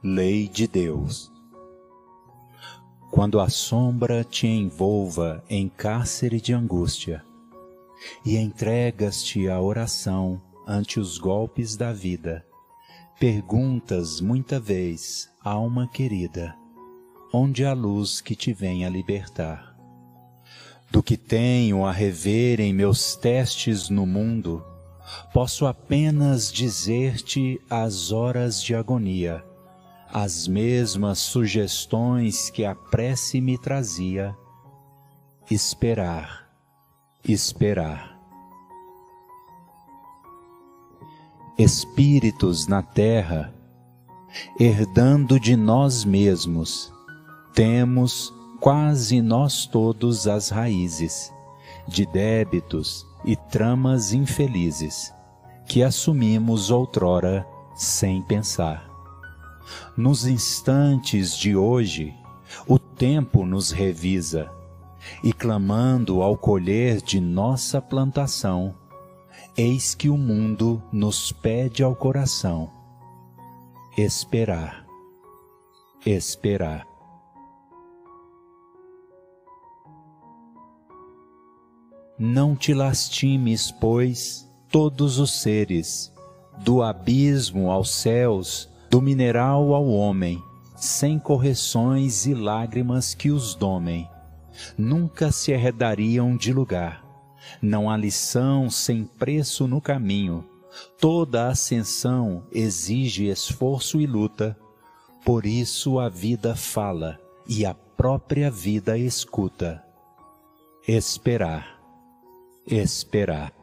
Lei de Deus. Quando a sombra te envolva em cárcere de angústia e entregas-te à oração ante os golpes da vida, perguntas muita vez, alma querida, onde a luz que te vem a libertar? Do que tenho a rever em meus testes no mundo, posso apenas dizer-te as horas de agonia, as mesmas sugestões que a prece me trazia: esperar, esperar. Espíritos na terra, herdando de nós mesmos, temos quase nós todos as raízes de débitos e tramas infelizes que assumimos outrora sem pensar. Nos instantes de hoje, o tempo nos revisa, e clamando ao colher de nossa plantação, eis que o mundo nos pede ao coração: esperar, esperar. Não te lastimes, pois, todos os seres, do abismo aos céus, do mineral ao homem, sem correções e lágrimas que os domem. Nunca se arredariam de lugar. Não há lição sem preço no caminho. Toda ascensão exige esforço e luta. Por isso a vida fala e a própria vida escuta. Esperar, esperar.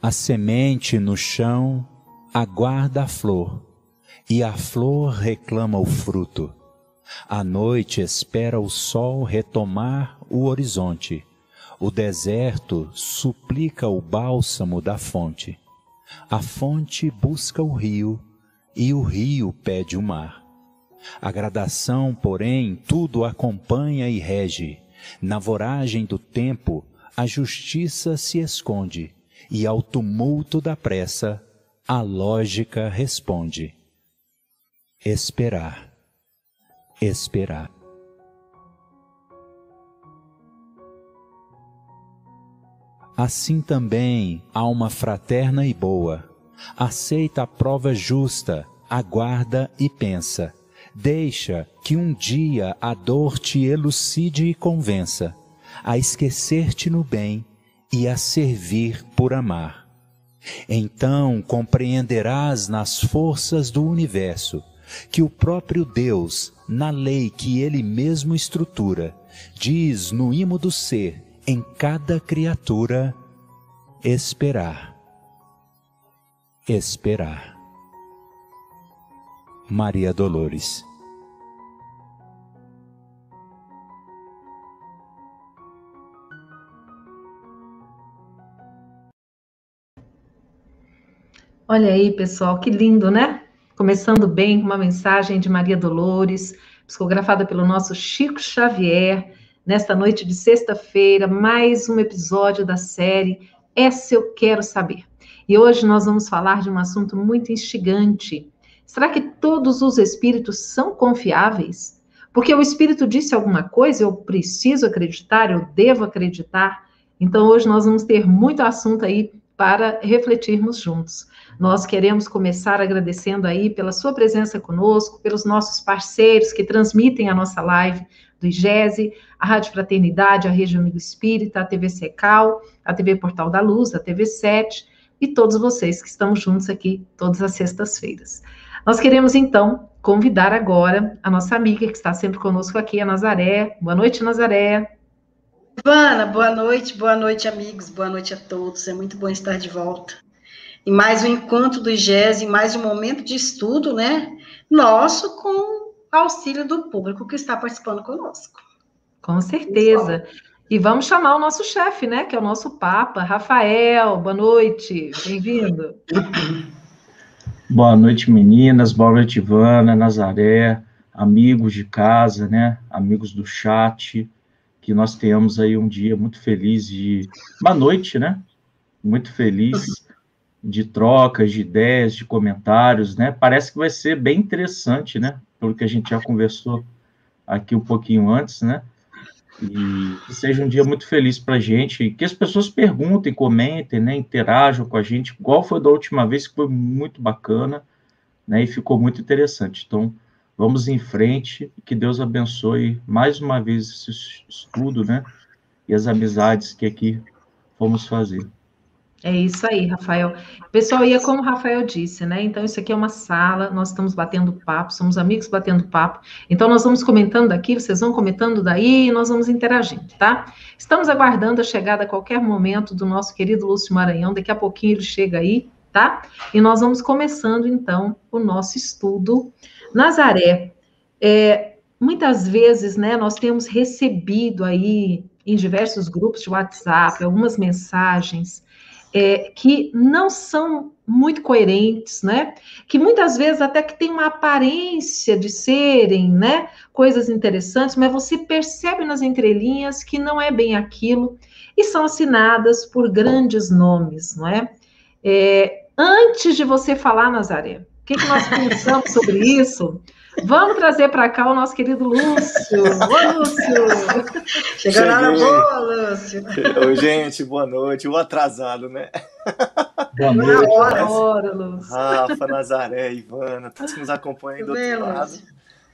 A semente no chão aguarda a flor, e a flor reclama o fruto. A noite espera o sol retomar o horizonte. O deserto suplica o bálsamo da fonte. A fonte busca o rio, e o rio pede o mar. A gradação, porém, tudo acompanha e rege. Na voragem do tempo, a justiça se esconde, e ao tumulto da pressa, a lógica responde: esperar, esperar. Assim também, alma fraterna e boa, aceita a prova justa, aguarda e pensa. Deixa que um dia a dor te elucide e convença a esquecer-te no bem e a servir por amar. Então compreenderás nas forças do universo que o próprio Deus, na lei que Ele mesmo estrutura, diz no imo do ser, em cada criatura: esperar, esperar. Maria Dolores. Olha aí, pessoal, que lindo, né? Começando bem com uma mensagem de Maria Dolores, psicografada pelo nosso Chico Xavier, nesta noite de sexta-feira, mais um episódio da série Essa Eu Quero Saber. E hoje nós vamos falar de um assunto muito instigante. Será que todos os espíritos são confiáveis? Porque o espírito disse alguma coisa, eu preciso acreditar, eu devo acreditar. Então hoje nós vamos ter muito assunto aí para refletirmos juntos. Nós queremos começar agradecendo aí pela sua presença conosco, pelos nossos parceiros que transmitem a nossa live do IGESE, a Rádio Fraternidade, a Rede Amigo Espírita, a TV Secal, a TV Portal da Luz, a TV 7 e todos vocês que estamos juntos aqui todas as sextas-feiras. Nós queremos, então, convidar agora a nossa amiga que está sempre conosco aqui, a Nazaré. Boa noite, Nazaré. Ivana, boa noite, amigos, boa noite a todos. É muito bom estar de volta. E mais um encontro do IGESE, mais um momento de estudo, né? Nosso, com auxílio do público que está participando conosco. Com certeza. E vamos chamar o nosso chefe, né? Que é o nosso Papa, Rafael. Boa noite, bem-vindo. Boa noite, meninas. Boa noite, Ivana, Nazaré, amigos de casa, né? Amigos do chat. Que nós tenhamos aí um dia muito feliz uma noite, né? Muito feliz de trocas, de ideias, de comentários, né? Parece que vai ser bem interessante, né? Pelo que a gente já conversou aqui um pouquinho antes, né? E que seja um dia muito feliz para a gente, e que as pessoas perguntem, comentem, né? Interajam com a gente, igual foi da última vez, que foi muito bacana, né? E ficou muito interessante. Então, vamos em frente, que Deus abençoe mais uma vez esse estudo, né? E as amizades que aqui fomos fazer. É isso aí, Rafael. Pessoal, e é como o Rafael disse, né? Então, isso aqui é uma sala, nós estamos batendo papo, somos amigos batendo papo. Então, nós vamos comentando daqui, vocês vão comentando daí e nós vamos interagindo, tá? Estamos aguardando a chegada a qualquer momento do nosso querido Lúcio Maranhão, daqui a pouquinho ele chega aí, tá? E nós vamos começando, então, o nosso estudo. Nazaré, muitas vezes, né, nós temos recebido aí em diversos grupos de WhatsApp algumas mensagens que não são muito coerentes, né? Que muitas vezes até que tem uma aparência de serem, né, coisas interessantes, mas você percebe nas entrelinhas que não é bem aquilo e são assinadas por grandes nomes, não é? Antes de você falar, Nazaré, o que nós pensamos sobre isso? Vamos trazer para cá o nosso querido Lúcio. Ô, Lúcio! Chegou na hora boa, Lúcio. Oi, gente, boa noite. O atrasado, né? Boa noite. Na hora, Lúcio. Rafa, Nazaré, Ivana, todos que nos acompanham do outro lado.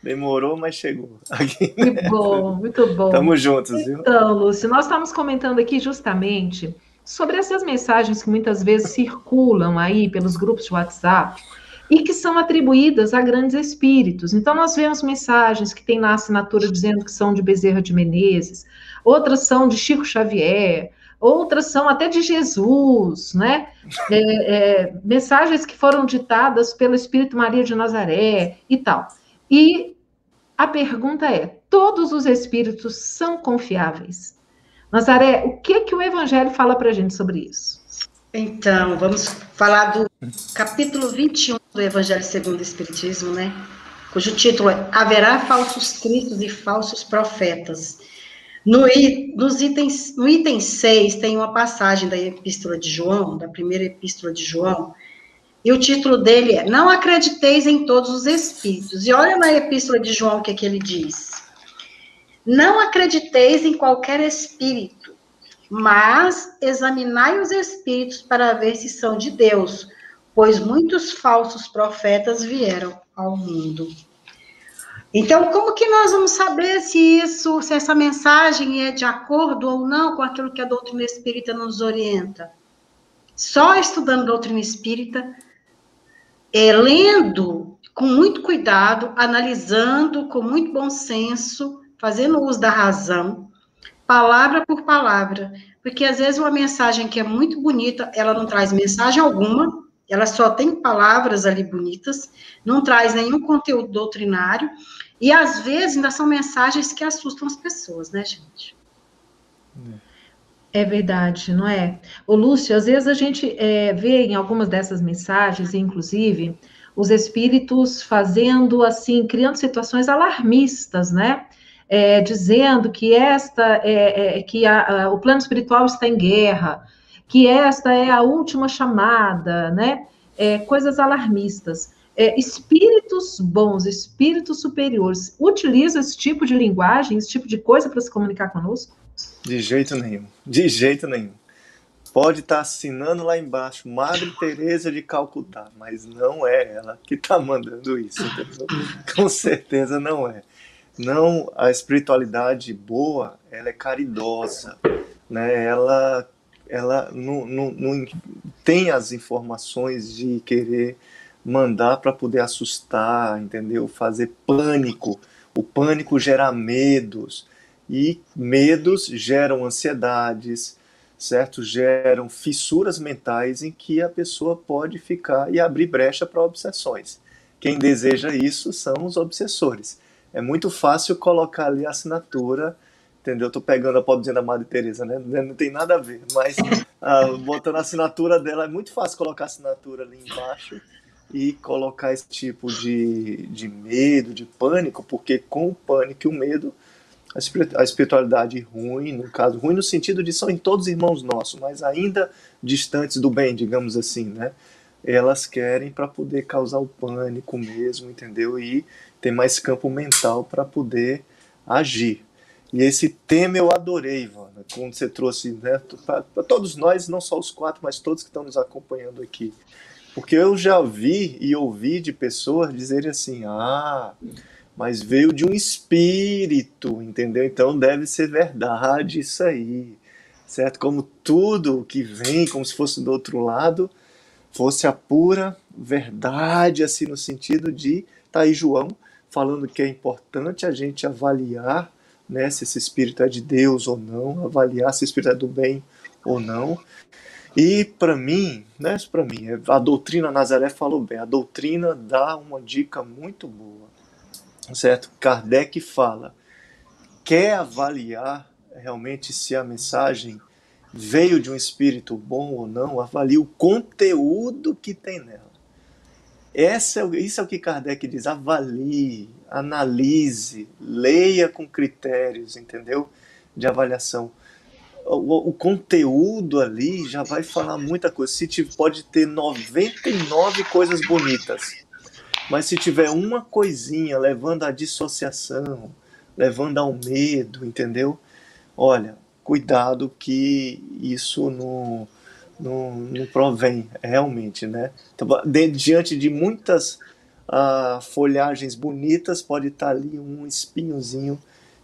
Demorou, mas chegou. Aqui. Que bom, muito bom. Tamo juntos, viu? Então, Lúcio, nós estamos comentando aqui justamente sobre essas mensagens que muitas vezes circulam aí pelos grupos de WhatsApp e que são atribuídas a grandes espíritos. Então, nós vemos mensagens que tem na assinatura dizendo que são de Bezerra de Menezes, outras são de Chico Xavier, outras são até de Jesus, né? Mensagens que foram ditadas pelo Espírito Maria de Nazaré e tal. E a pergunta é, todos os espíritos são confiáveis? Nazaré, o que o Evangelho fala para a gente sobre isso? Então, vamos falar do capítulo 21 do Evangelho segundo o Espiritismo, né? Cujo título é Haverá falsos cristos e falsos profetas. No item 6 tem uma passagem da Epístola de João, da primeira Epístola de João, e o título dele é Não acrediteis em todos os espíritos. E olha na Epístola de João o que ele diz. Não acrediteis em qualquer espírito, mas examinai os espíritos para ver se são de Deus, pois muitos falsos profetas vieram ao mundo. Então, como que nós vamos saber se essa mensagem é de acordo ou não com aquilo que a doutrina espírita nos orienta? Só estudando doutrina espírita, lendo com muito cuidado, analisando com muito bom senso, fazendo uso da razão, palavra por palavra, porque às vezes uma mensagem que é muito bonita, ela não traz mensagem alguma, ela só tem palavras ali bonitas, não traz nenhum conteúdo doutrinário, e às vezes ainda são mensagens que assustam as pessoas, né, gente? É verdade, não é? Ô, Lúcio, às vezes a gente vê em algumas dessas mensagens, inclusive, os espíritos fazendo, assim, criando situações alarmistas, né? Dizendo que o plano espiritual está em guerra, que esta é a última chamada, né? Coisas alarmistas. Espíritos bons, espíritos superiores, utilizam esse tipo de linguagem, esse tipo de coisa para se comunicar conosco? De jeito nenhum, de jeito nenhum. Pode estar assinando lá embaixo, Madre Teresa de Calcutá, mas não é ela que está mandando isso, entendeu? Com certeza não é. Não, a espiritualidade boa, ela é caridosa, né? Ela não tem as informações de querer mandar para poder assustar, entendeu? Fazer pânico. O pânico gera medos, e medos geram ansiedades, certo? Geram fissuras mentais em que a pessoa pode ficar e abrir brecha para obsessões. Quem deseja isso são os obsessores. É muito fácil colocar ali a assinatura, entendeu? Estou pegando a pobrezinha da Madre Teresa, né? Não tem nada a ver, mas botando a assinatura dela, é muito fácil colocar a assinatura ali embaixo e colocar esse tipo de medo, de pânico, porque com o pânico e o medo, a espiritualidade ruim, no caso, ruim no sentido de são em todos irmãos nossos, mas ainda distantes do bem, digamos assim, né? Elas querem para poder causar o pânico mesmo, entendeu? E ter mais campo mental para poder agir. E esse tema eu adorei, Ivana, quando você trouxe, né, para todos nós, não só os 4, mas todos que estão nos acompanhando aqui. Porque eu já vi e ouvi de pessoas dizerem assim, mas veio de um espírito, entendeu? Então deve ser verdade isso aí, certo? Como tudo que vem, como se fosse do outro lado, fosse a pura verdade, assim, no sentido de, tá aí João, falando que é importante a gente avaliar, né, se esse espírito é de Deus ou não, avaliar se esse espírito é do bem ou não. E para mim, né, a doutrina Nazaré falou bem, a doutrina dá uma dica muito boa, certo? Kardec fala, quer avaliar realmente se a mensagem veio de um espírito bom ou não, avalie o conteúdo que tem nela. Isso é o que Kardec diz, avalie, analise, leia com critérios, entendeu? De avaliação. O conteúdo ali já vai falar muita coisa. Pode ter 99 coisas bonitas, mas se tiver uma coisinha levando à dissociação, levando ao medo, entendeu? Olha, cuidado que isso não provém realmente, né? Então, diante de muitas folhagens bonitas, pode estar ali um espinhozinho,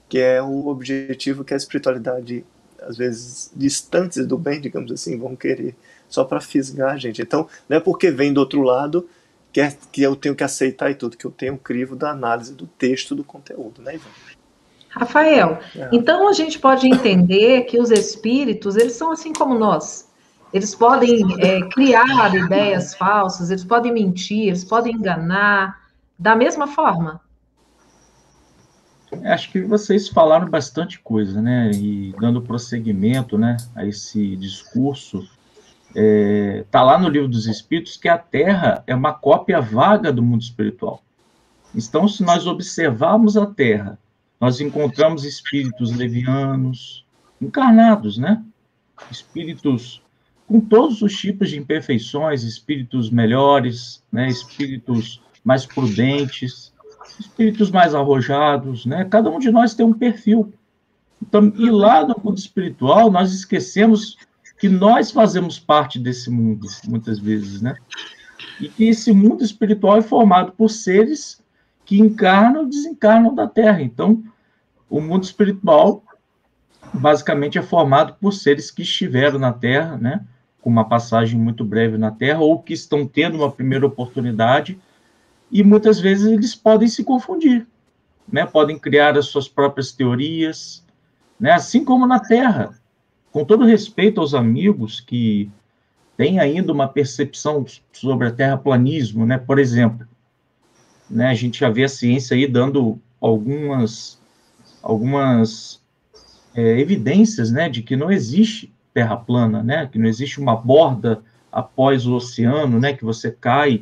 que é o objetivo que a espiritualidade, às vezes, distantes do bem, digamos assim, vão querer, só para fisgar a gente. Então, não é porque vem do outro lado que eu tenho que aceitar e tudo, que eu tenho um crivo da análise do texto, do conteúdo, né, Ivan? Rafael, então a gente pode entender que os espíritos, eles são assim como nós. Eles podem criar ideias falsas, eles podem mentir, eles podem enganar, da mesma forma? Acho que vocês falaram bastante coisa, né? E dando prosseguimento, né, a esse discurso, tá lá no Livro dos Espíritos que a Terra é uma cópia vaga do mundo espiritual. Então, se nós observarmos a Terra, nós encontramos espíritos levianos, encarnados, né? Espíritos com todos os tipos de imperfeições, espíritos melhores, né? Espíritos mais prudentes, espíritos mais arrojados, né? Cada um de nós tem um perfil. Então, e lá no mundo espiritual, nós esquecemos que nós fazemos parte desse mundo, muitas vezes, né? E que esse mundo espiritual é formado por seres que encarnam e desencarnam da Terra. Então, o mundo espiritual, basicamente, é formado por seres que estiveram na Terra, né? Com uma passagem muito breve na Terra, ou que estão tendo uma primeira oportunidade, e muitas vezes eles podem se confundir, né? Podem criar as suas próprias teorias, né? Assim como na Terra. Com todo respeito aos amigos que têm ainda uma percepção sobre a terraplanismo, né? Por exemplo, né? A gente já vê a ciência aí dando algumas evidências, né? De que não existe terra plana, né? Que não existe uma borda após o oceano, né? Que você cai,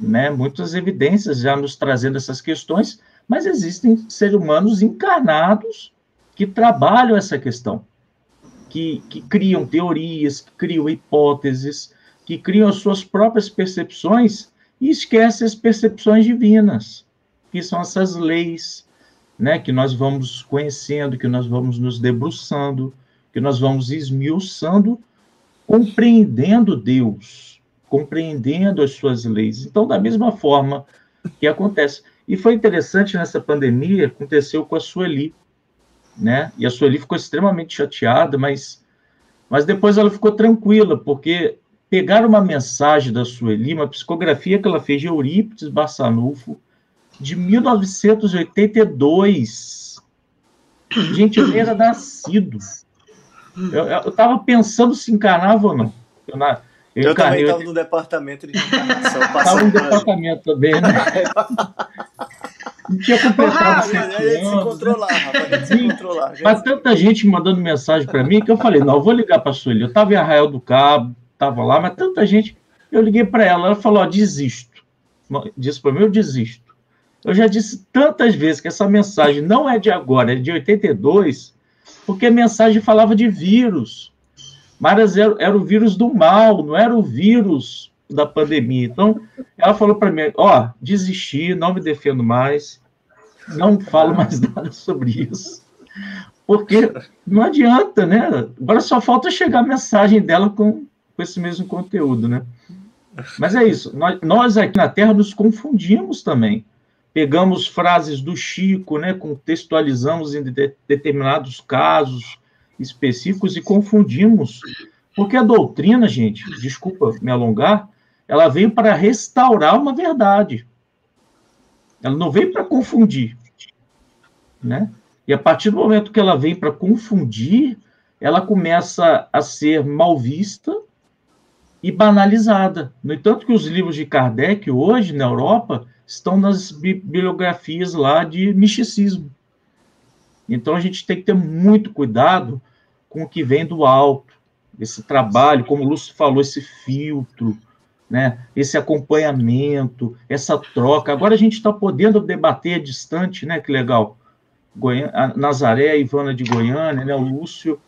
né? Muitas evidências já nos trazendo essas questões, mas existem seres humanos encarnados que trabalham essa questão, que criam teorias, que criam hipóteses, que criam as suas próprias percepções e esquecem as percepções divinas, que são essas leis, né, que nós vamos conhecendo, que nós vamos nos debruçando, que nós vamos esmiuçando, compreendendo Deus, compreendendo as suas leis. Então, da mesma forma que acontece. E foi interessante nessa pandemia, aconteceu com a Sueli, né? E a Sueli ficou extremamente chateada, mas depois ela ficou tranquila, porque pegaram uma mensagem da Sueli, uma psicografia que ela fez de Eurípides Barçanufo, de 1982. Gente, eu nem era nascido. Eu estava pensando se encarnava ou não. Eu também estava no departamento de encarnação. Estava no departamento também, né? Não tinha completado. A gente se encontrou lá, rapaz. A gente se encontrou lá. Mas tanta gente mandando mensagem para mim que eu falei, não, eu vou ligar para a Sueli. Eu estava em Arraial do Cabo, estava lá, mas tanta gente. Eu liguei para ela, ela falou, desisto. Disse para mim, eu desisto. Eu já disse tantas vezes que essa mensagem não é de agora, é de 82, porque a mensagem falava de vírus. Mas era o vírus do mal, não era o vírus da pandemia. Então, ela falou para mim, desisti, não me defendo mais, não falo mais nada sobre isso. Porque não adianta, né? Agora só falta chegar a mensagem dela com esse mesmo conteúdo, né? Mas é isso. Nós aqui na Terra nos confundimos também. Pegamos frases do Chico, né? Contextualizamos em determinados casos específicos e confundimos. Porque a doutrina, gente, desculpa me alongar, ela veio para restaurar uma verdade. Ela não veio para confundir, né? E a partir do momento que ela vem para confundir, ela começa a ser mal vista e banalizada. No entanto, que os livros de Kardec, hoje, na Europa, estão nas bibliografias lá de misticismo. Então, a gente tem que ter muito cuidado com o que vem do alto, esse trabalho, como o Lúcio falou, esse filtro, né? Esse acompanhamento, essa troca. Agora a gente está podendo debater distante, né? Que legal. A Nazaré, a Ivana de Goiânia, né? O Lúcio,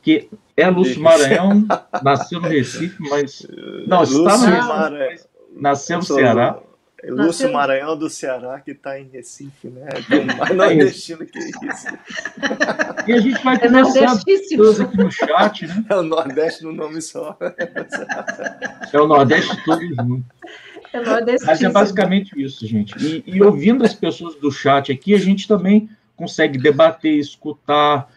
que é Lúcio Maranhão, nasceu no Recife, mas... Não, está no Recife, nasceu no Ceará. Lúcio Maranhão do Ceará, que está em Recife, né? Tem mais nordestino que isso. E a gente vai conversando aqui no chat, né? É o Nordeste no nome só. É o Nordeste todos juntos. Mas é basicamente isso, gente. E ouvindo as pessoas do chat aqui, a gente também consegue debater, escutar,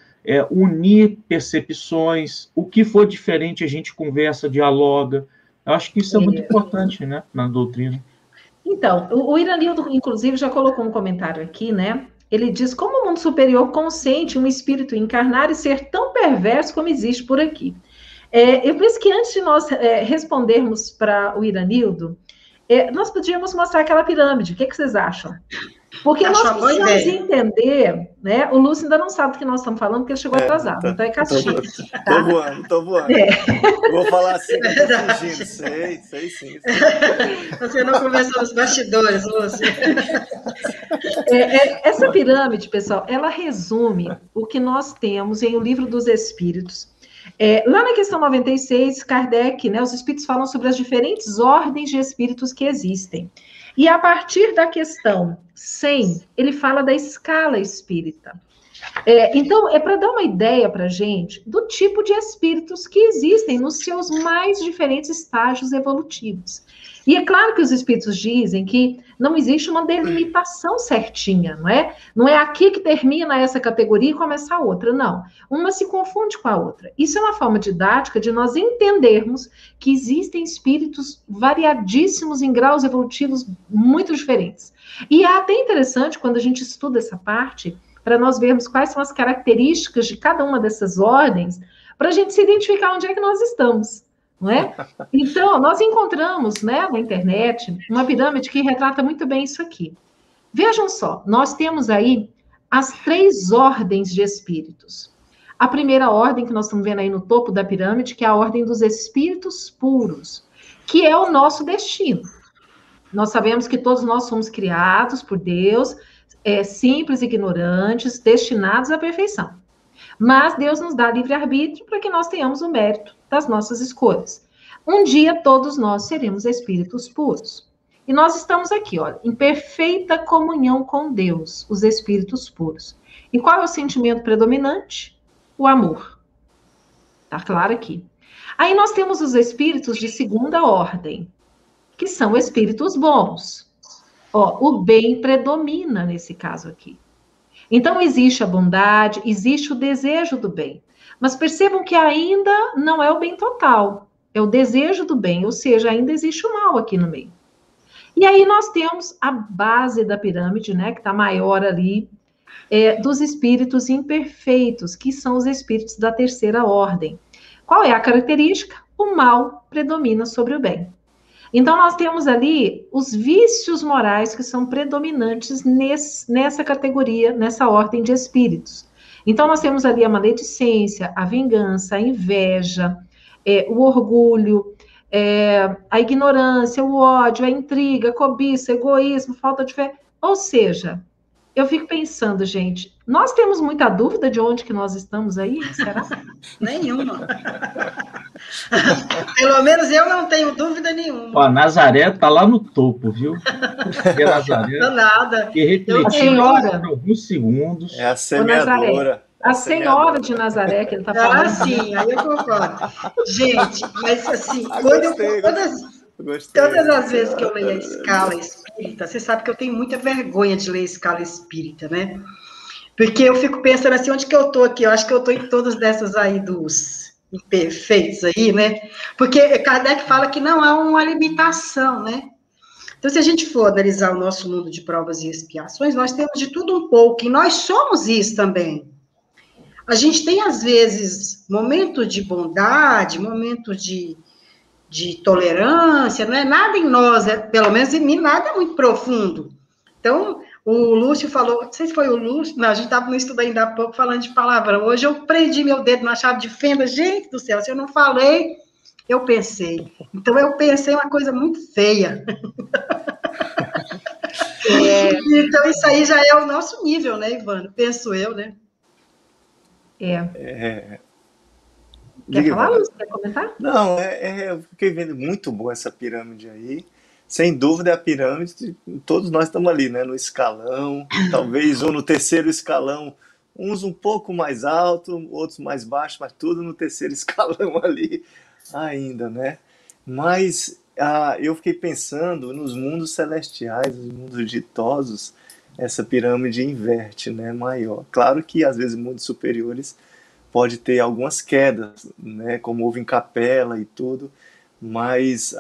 unir percepções. O que for diferente, a gente conversa, dialoga. Eu acho que isso é muito importante, né, na doutrina. Então, o Iranildo, inclusive, já colocou um comentário aqui, né? Ele diz, como o mundo superior consente um espírito encarnar e ser tão perverso como existe por aqui? Eu penso que antes de nós respondermos para o Iranildo, nós podíamos mostrar aquela pirâmide. O que vocês acham? Porque nós precisamos entender, né? O Lúcio ainda não sabe do que nós estamos falando, porque ele chegou atrasado, então é castigo. Tô voando. Vou falar assim, que eu tô fingindo. Sei sim. Você não conversou nos bastidores, Lúcio. Essa pirâmide, pessoal, ela resume o que nós temos em O Livro dos Espíritos. Lá na questão 96, Kardec, né, os espíritos falam sobre as diferentes ordens de espíritos que existem. E a partir da questão 100, ele fala da escala espírita. Então, é para dar uma ideia para a gente do tipo de espíritos que existem nos seus mais diferentes estágios evolutivos. E é claro que os espíritos dizem que não existe uma delimitação certinha, não é? Não é aqui que termina essa categoria e começa a outra, não. Uma se confunde com a outra. Isso é uma forma didática de nós entendermos que existem espíritos variadíssimos em graus evolutivos muito diferentes. E é até interessante quando a gente estuda essa parte, para nós vermos quais são as características de cada uma dessas ordens, para a gente se identificar onde é que nós estamos. Não é? Então, nós encontramos, né, na internet uma pirâmide que retrata muito bem isso aqui. Vejam só, nós temos aí as 3 ordens de espíritos. A primeira ordem que nós estamos vendo aí no topo da pirâmide, que é a ordem dos espíritos puros, que é o nosso destino. Nós sabemos que todos nós somos criados por Deus, simples, ignorantes, destinados à perfeição. Mas Deus nos dá livre-arbítrio para que nós tenhamos o mérito das nossas escolhas. Um dia todos nós seremos espíritos puros. E nós estamos aqui, olha, em perfeita comunhão com Deus, os espíritos puros. E qual é o sentimento predominante? O amor. Tá claro aqui. Aí nós temos os espíritos de segunda ordem, que são espíritos bons. O bem predomina nesse caso aqui. Então, existe a bondade, existe o desejo do bem. Mas percebam que ainda não é o bem total. É o desejo do bem, ou seja, ainda existe o mal aqui no meio. E aí nós temos a base da pirâmide, né, que está maior ali, dos espíritos imperfeitos, que são os espíritos da terceira ordem. Qual é a característica? O mal predomina sobre o bem. Então, nós temos ali os vícios morais que são predominantes nessa categoria, nessa ordem de espíritos. Então, nós temos ali a maledicência, a vingança, a inveja, o orgulho, a ignorância, o ódio, a intriga, a cobiça, egoísmo, falta de fé. Ou seja, eu fico pensando, gente, nós temos muita dúvida de onde que nós estamos aí, será? Nenhuma. Pelo menos eu não tenho dúvida nenhuma. Ó, Nazaré está lá no topo, viu? Porque Nazaré, Não nada. que refletiu A senhora, por alguns segundos. É a semeadora. a senhora de Nazaré que ele está falando. Ah, sim, aí eu concordo. Gente, mas assim, Gostei. todas as vezes que eu leio a escala espírita, você sabe que eu tenho muita vergonha de ler a escala espírita, né? Porque eu fico pensando assim, onde que eu tô aqui? Eu acho que eu tô em todas dessas aí dos imperfeitos aí, né? Porque Kardec fala que não há uma limitação, né? Então, se a gente for analisar o nosso mundo de provas e expiações, nós temos de tudo um pouco, e nós somos isso também. A gente tem, às vezes, momentos de bondade, momentos de tolerância, não é nada em nós, pelo menos em mim, nada é muito profundo. Então, o Lúcio falou, não sei se foi o Lúcio, não, a gente estava no estudo ainda há pouco falando de palavrão. Hoje eu prendi meu dedo na chave de fenda, gente do céu, se eu não falei, eu pensei. Então, eu pensei uma coisa muito feia. Então, isso aí já é o nosso nível, né, Ivana? Penso eu, né? Quer falar, Lúcio? Quer comentar? Não, eu fiquei vendo muito boa essa pirâmide aí. Sem dúvida é a pirâmide, todos nós estamos ali, né? No escalão, talvez ou no terceiro escalão, uns um pouco mais alto, outros mais baixo, mas tudo no terceiro escalão ali ainda, né? Mas eu fiquei pensando nos mundos celestiais, nos mundos ditosos, essa pirâmide inverte, né? Maior. Claro que às vezes mundos superiores pode ter algumas quedas, né? Como houve em Capela e tudo, mas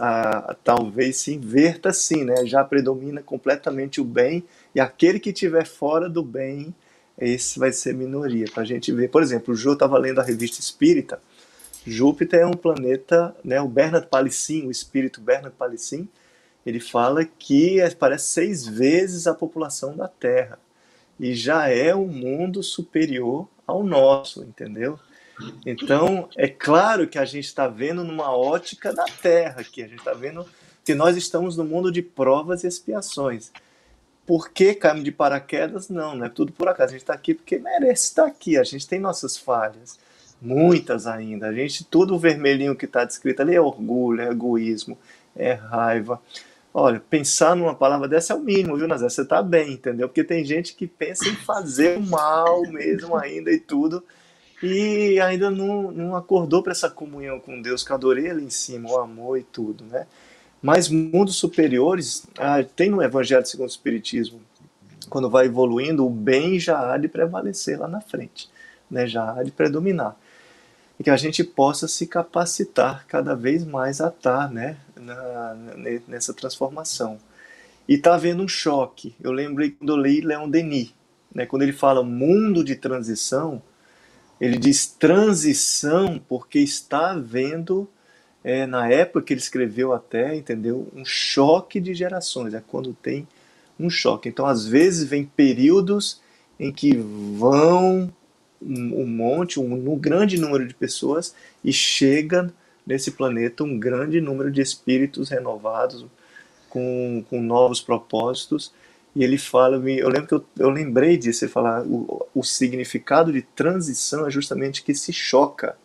talvez se inverta assim, né? Já predomina completamente o bem, e aquele que estiver fora do bem, esse vai ser minoria, para a gente ver. Por exemplo, o Jô estava lendo a Revista Espírita, Júpiter é um planeta, né? O Bernard Palissy, o espírito Bernard Palissy, ele fala que parece 6 vezes a população da Terra, e já é um mundo superior ao nosso, entendeu? Então, é claro que a gente está vendo numa ótica da Terra, que a gente está vendo que nós estamos no mundo de provas e expiações. Por que caímos de paraquedas? Não é tudo por acaso. A gente está aqui porque merece estar aqui. A gente tem nossas falhas, muitas ainda. Tudo o vermelhinho que está descrito ali é orgulho, é egoísmo, é raiva. Olha, pensar numa palavra dessa é o mínimo, viu, Nazé? Você está bem, entendeu? Porque tem gente que pensa em fazer o mal mesmo ainda e tudo, e ainda não acordou para essa comunhão com Deus, que eu adorei ali em cima, o amor e tudo, né? Mas mundos superiores, tem no Evangelho segundo o Espiritismo, quando vai evoluindo, o bem já há de prevalecer lá na frente, né? Já há de predominar. E que a gente possa se capacitar cada vez mais a estar, né? Nessa transformação. E está havendo um choque. Eu lembrei quando eu li Leon Denis, né? Quando ele fala mundo de transição, ele diz transição porque está havendo, na época que ele escreveu até, entendeu? Um choque de gerações, é quando tem um choque. Então, às vezes, vem períodos em que vão um grande número de pessoas e chega nesse planeta um grande número de espíritos renovados, com novos propósitos. E ele fala, eu lembro que eu lembrei disso, ele fala, o significado de transição é justamente que se choca,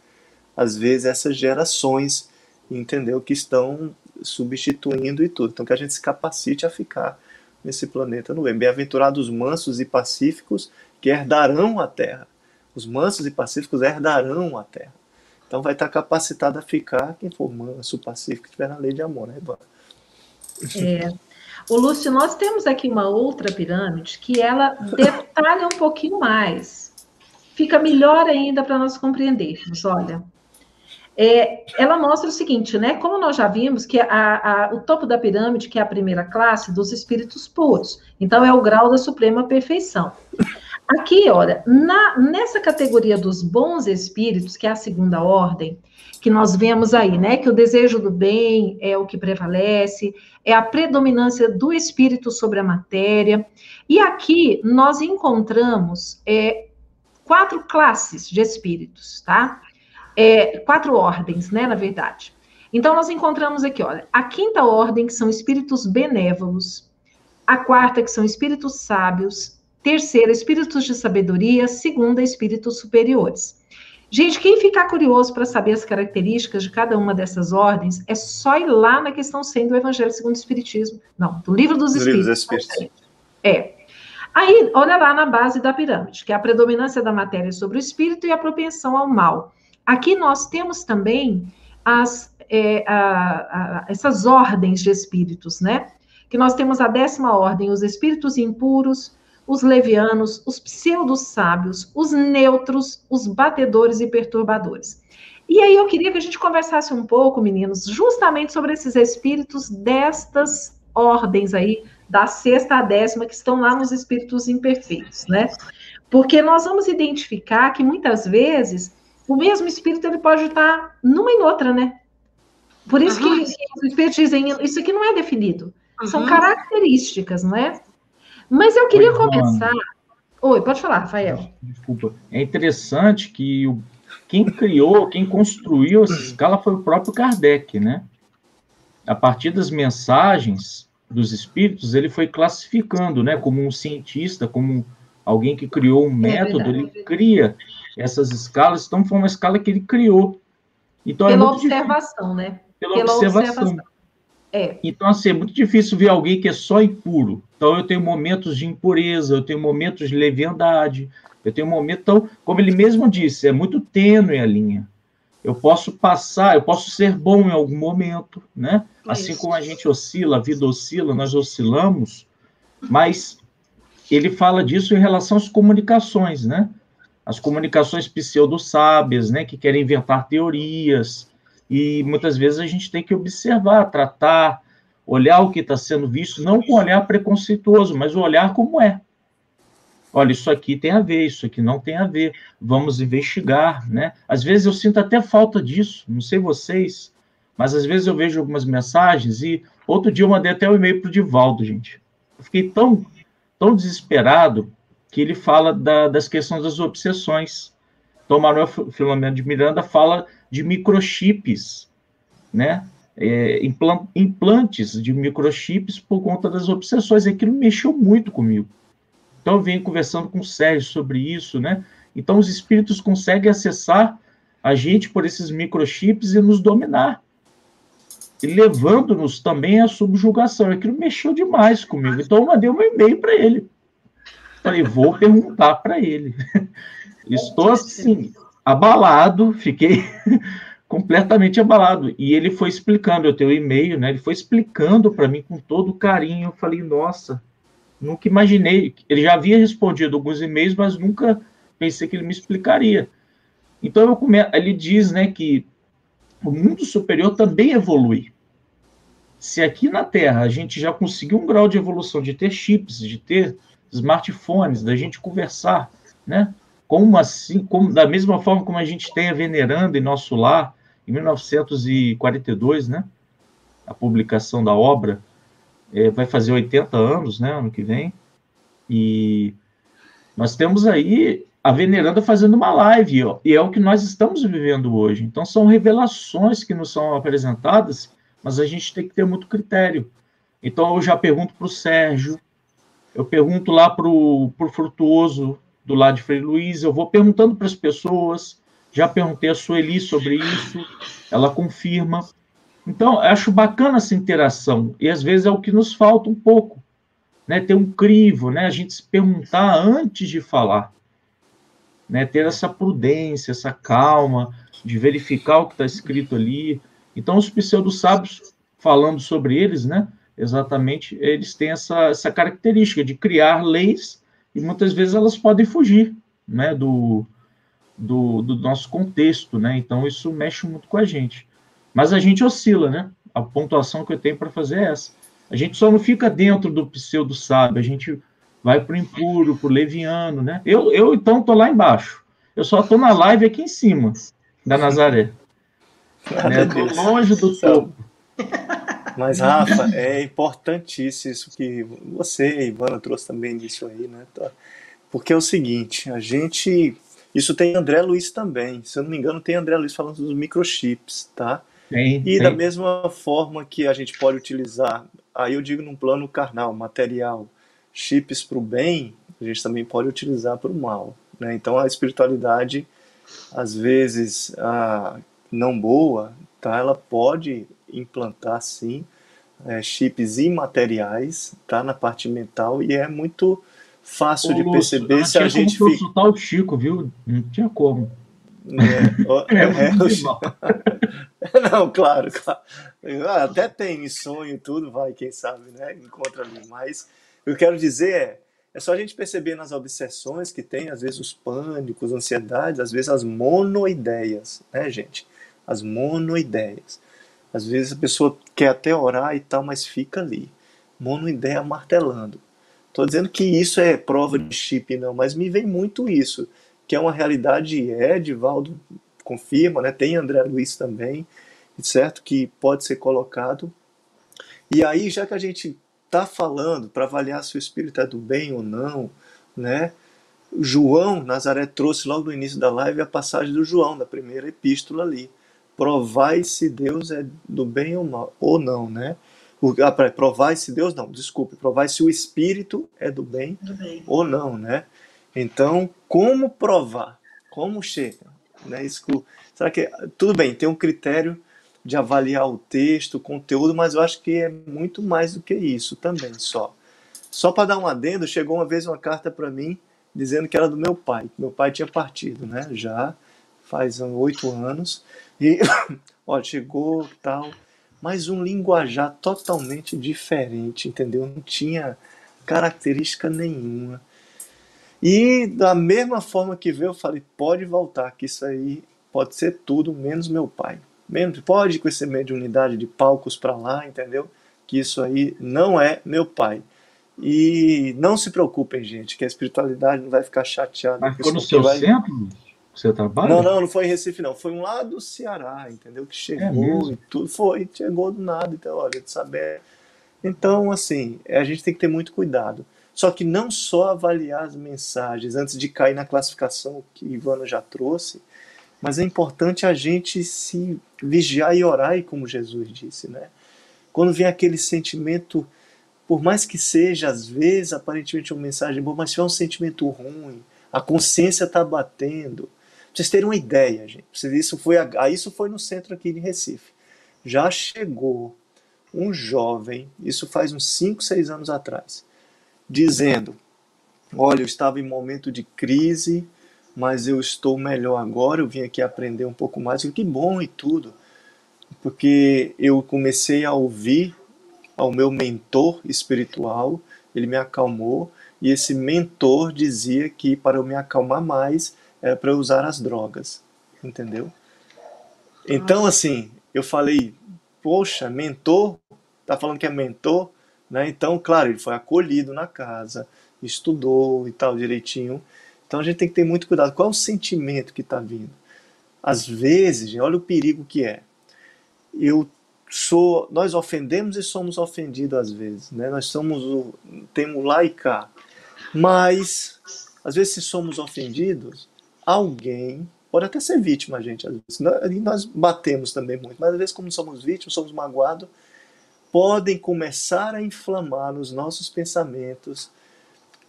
às vezes, essas gerações, entendeu? Que estão substituindo e tudo. Então, que a gente se capacite a ficar nesse planeta no bem. Bem-aventurados mansos e pacíficos que herdarão a terra. Os mansos e pacíficos herdarão a terra. Então, vai estar capacitado a ficar quem for manso, pacífico, que estiver na lei de amor, né, Ivana? Ô, Lúcio, nós temos aqui uma outra pirâmide que ela detalha um pouquinho mais. Fica melhor ainda para nós compreendermos. Olha, ela mostra o seguinte, né? Como nós já vimos que o topo da pirâmide, que é a primeira classe dos espíritos puros. Então, é o grau da suprema perfeição. Aqui, olha, nessa categoria dos bons espíritos, que é a segunda ordem, que nós vemos aí, né, que o desejo do bem é o que prevalece, é a predominância do espírito sobre a matéria, e aqui nós encontramos 4 classes de espíritos, tá? 4 ordens, né, na verdade. Então, nós encontramos aqui, olha, a quinta ordem, que são espíritos benévolos, A quarta, que são espíritos sábios. Terceira, espíritos de sabedoria. Segunda, espíritos superiores. Gente, quem ficar curioso para saber as características de cada uma dessas ordens, é só ir lá na questão 100 do Evangelho segundo o Espiritismo. Não, do Livro dos Espíritos. É. Aí, olha lá na base da pirâmide, que é a predominância da matéria sobre o espírito e a propensão ao mal. Aqui nós temos também essas ordens de espíritos, né? Que nós temos a 10ª ordem, os espíritos impuros, os levianos, os pseudo-sábios, os neutros, os batedores e perturbadores. E aí eu queria que a gente conversasse um pouco, meninos, justamente sobre esses espíritos destas ordens aí, da 6ª à 10ª, que estão lá nos espíritos imperfeitos, né? Porque nós vamos identificar que muitas vezes o mesmo espírito ele pode estar numa e noutra, né? Por isso que os espíritos dizem, isso aqui não é definido. São características, não é? Mas eu queria começar... Oi, pode falar, Rafael. Desculpa. É interessante que quem construiu essa escala foi o próprio Kardec, né? A partir das mensagens dos espíritos, ele foi classificando, né? Como um cientista, como alguém que criou um método, ele cria essas escalas. Então, foi uma escala que ele criou. Então, pela observação, né? Pela observação. Então, assim, é muito difícil ver alguém que é só impuro. Então, eu tenho momentos de impureza, eu tenho momentos de leviandade, eu tenho momentos... Então, como ele mesmo disse, é muito tênue a linha. Eu posso ser bom em algum momento, né? Assim como a gente oscila, a vida oscila, nós oscilamos, mas ele fala disso em relação às comunicações, né? As comunicações pseudo-sábias, né? Que querem inventar teorias, e muitas vezes a gente tem que observar, tratar, olhar o que está sendo visto, não com olhar preconceituoso, mas o olhar como é. Olha, isso aqui tem a ver, isso aqui não tem a ver, vamos investigar, né? Às vezes eu sinto até falta disso, não sei vocês, mas às vezes eu vejo algumas mensagens e outro dia eu mandei até um e-mail para o Divaldo, gente. Eu fiquei tão desesperado que ele fala das questões das obsessões. Então, Manuel Filomeno de Miranda fala de microchips, né? Implantes de microchips por conta das obsessões. Aquilo mexeu muito comigo. Então, eu venho conversando com o Sérgio sobre isso, né? Então, os espíritos conseguem acessar a gente por esses microchips e nos dominar. E levando-nos também à subjugação. Aquilo mexeu demais comigo. Então, eu mandei um e-mail para ele. Falei, vou perguntar para ele. Estou, assim, abalado, fiquei completamente abalado. E ele foi explicando, eu tenho o e-mail, né? Ele foi explicando para mim com todo carinho. Eu falei, nossa... Nunca imaginei, ele já havia respondido alguns e-mails, mas nunca pensei que ele me explicaria. Então, ele diz, né, que o mundo superior também evolui. Se aqui na Terra a gente já conseguiu um grau de evolução, de ter chips, de ter smartphones, da gente conversar, né, da mesma forma como a gente tem a Veneranda em nosso lar, em 1942, né, a publicação da obra, vai fazer 80 anos, né, ano que vem, e nós temos aí a Veneranda fazendo uma live, ó, e é o que nós estamos vivendo hoje. Então, são revelações que nos são apresentadas, mas a gente tem que ter muito critério. Então, eu já pergunto para o Sérgio, eu pergunto lá para o Frutuoso, do lado de Frei Luiz, eu vou perguntando para as pessoas, já perguntei a Sueli sobre isso, ela confirma. Então, eu acho bacana essa interação, e às vezes é o que nos falta um pouco, né? Ter um crivo, né? A gente se perguntar antes de falar, né? Ter essa prudência, essa calma, de verificar o que está escrito ali. Então, os pseudo-sábios, falando sobre eles, né? Exatamente, eles têm essa característica de criar leis, e muitas vezes elas podem fugir, né? do nosso contexto, né? Então, isso mexe muito com a gente. Mas a gente oscila, né? A pontuação que eu tenho para fazer é essa. A gente só não fica dentro do pseudo-sábio, a gente vai para o impuro, para o leviano, né? Eu então, estou lá embaixo. Eu só estou na live aqui em cima, da Nazaré. Estou longe do topo. Mas, Rafa, é importantíssimo isso que você, Ivana, trouxe também disso aí, né? Porque é o seguinte, isso tem André Luiz também. Se eu não me engano, tem André Luiz falando dos microchips, tá? E da mesma forma que a gente pode utilizar, aí eu digo num plano carnal, material, chips para o bem, a gente também pode utilizar para o mal, né? Então a espiritualidade, às vezes, não boa, tá? Ela pode implantar, sim, chips imateriais, tá? Na parte mental, e é muito fácil de perceber se a gente fica... Não tinha como consultar o Chico, viu? Não tinha como. Não, claro. Até tem sonho e tudo, vai, quem sabe, né? Encontra ali. Mas o que eu quero dizer é só a gente perceber nas obsessões que tem, às vezes os pânicos, ansiedades, às vezes as monoideias, né, gente? As monoideias. Às vezes a pessoa quer até orar e tal, mas fica ali, monoideia martelando. Estou dizendo que isso é prova de chip, não, mas me vem muito isso, que é uma realidade, Edivaldo confirma, né? Tem André Luiz também, certo? Que pode ser colocado. E aí, já que a gente está falando para avaliar se o espírito é do bem ou não, né? João Nazaré trouxe logo no início da live a passagem do João, da primeira epístola ali. Provai se Deus é do bem ou não, né? Provai se Deus não, desculpe, provai se o espírito é do bem ou não, né? Então, como provar? Como chega? Né? Será que tudo bem, tem um critério de avaliar o texto, o conteúdo, mas eu acho que é muito mais do que isso também, só para dar um adendo, chegou uma vez uma carta para mim dizendo que era do meu pai. Meu pai tinha partido, né? Já faz 8 anos e ó, chegou tal, mas um linguajar totalmente diferente, entendeu? Não tinha característica nenhuma. E da mesma forma que veio, eu falei, pode voltar, que isso aí pode ser tudo, menos meu pai. Pode com esse mediunidade de palcos para lá, entendeu? Que isso aí não é meu pai. E não se preocupem, gente, que a espiritualidade não vai ficar chateada. Mas ficou no seu centro? Você trabalha? Não foi em Recife, não. Foi um lá do Ceará, entendeu? Que chegou e tudo. Chegou do nada, então, olha, de saber. Então, assim, a gente tem que ter muito cuidado. Só que não só avaliar as mensagens antes de cair na classificação que Ivana já trouxe, mas é importante a gente se vigiar e orar, e como Jesus disse, né? Quando vem aquele sentimento, por mais que seja, às vezes, aparentemente uma mensagem boa, mas se é um sentimento ruim, a consciência está batendo. Pra vocês terem uma ideia, gente. Isso foi no centro aqui de Recife. Já chegou um jovem, isso faz uns 5, 6 anos atrás, dizendo, olha, eu estava em momento de crise, mas eu estou melhor agora, eu vim aqui aprender um pouco mais, que bom e tudo, porque eu comecei a ouvir ao meu mentor espiritual, ele me acalmou, e esse mentor dizia que para eu me acalmar mais, era para eu usar as drogas, entendeu? Então, assim, eu falei, poxa, mentor, tá falando que é mentor, né? Então, claro, ele foi acolhido na casa, estudou e tal, direitinho. Então a gente tem que ter muito cuidado. Qual é o sentimento que está vindo? Às vezes, olha o perigo que é. Nós ofendemos e somos ofendidos às vezes, né? Temos lá e cá. Mas, às vezes, se somos ofendidos, alguém pode até ser vítima, gente. Às vezes. Nós batemos também muito, mas às vezes, como somos vítimas, somos magoados, podem começar a inflamar nos nossos pensamentos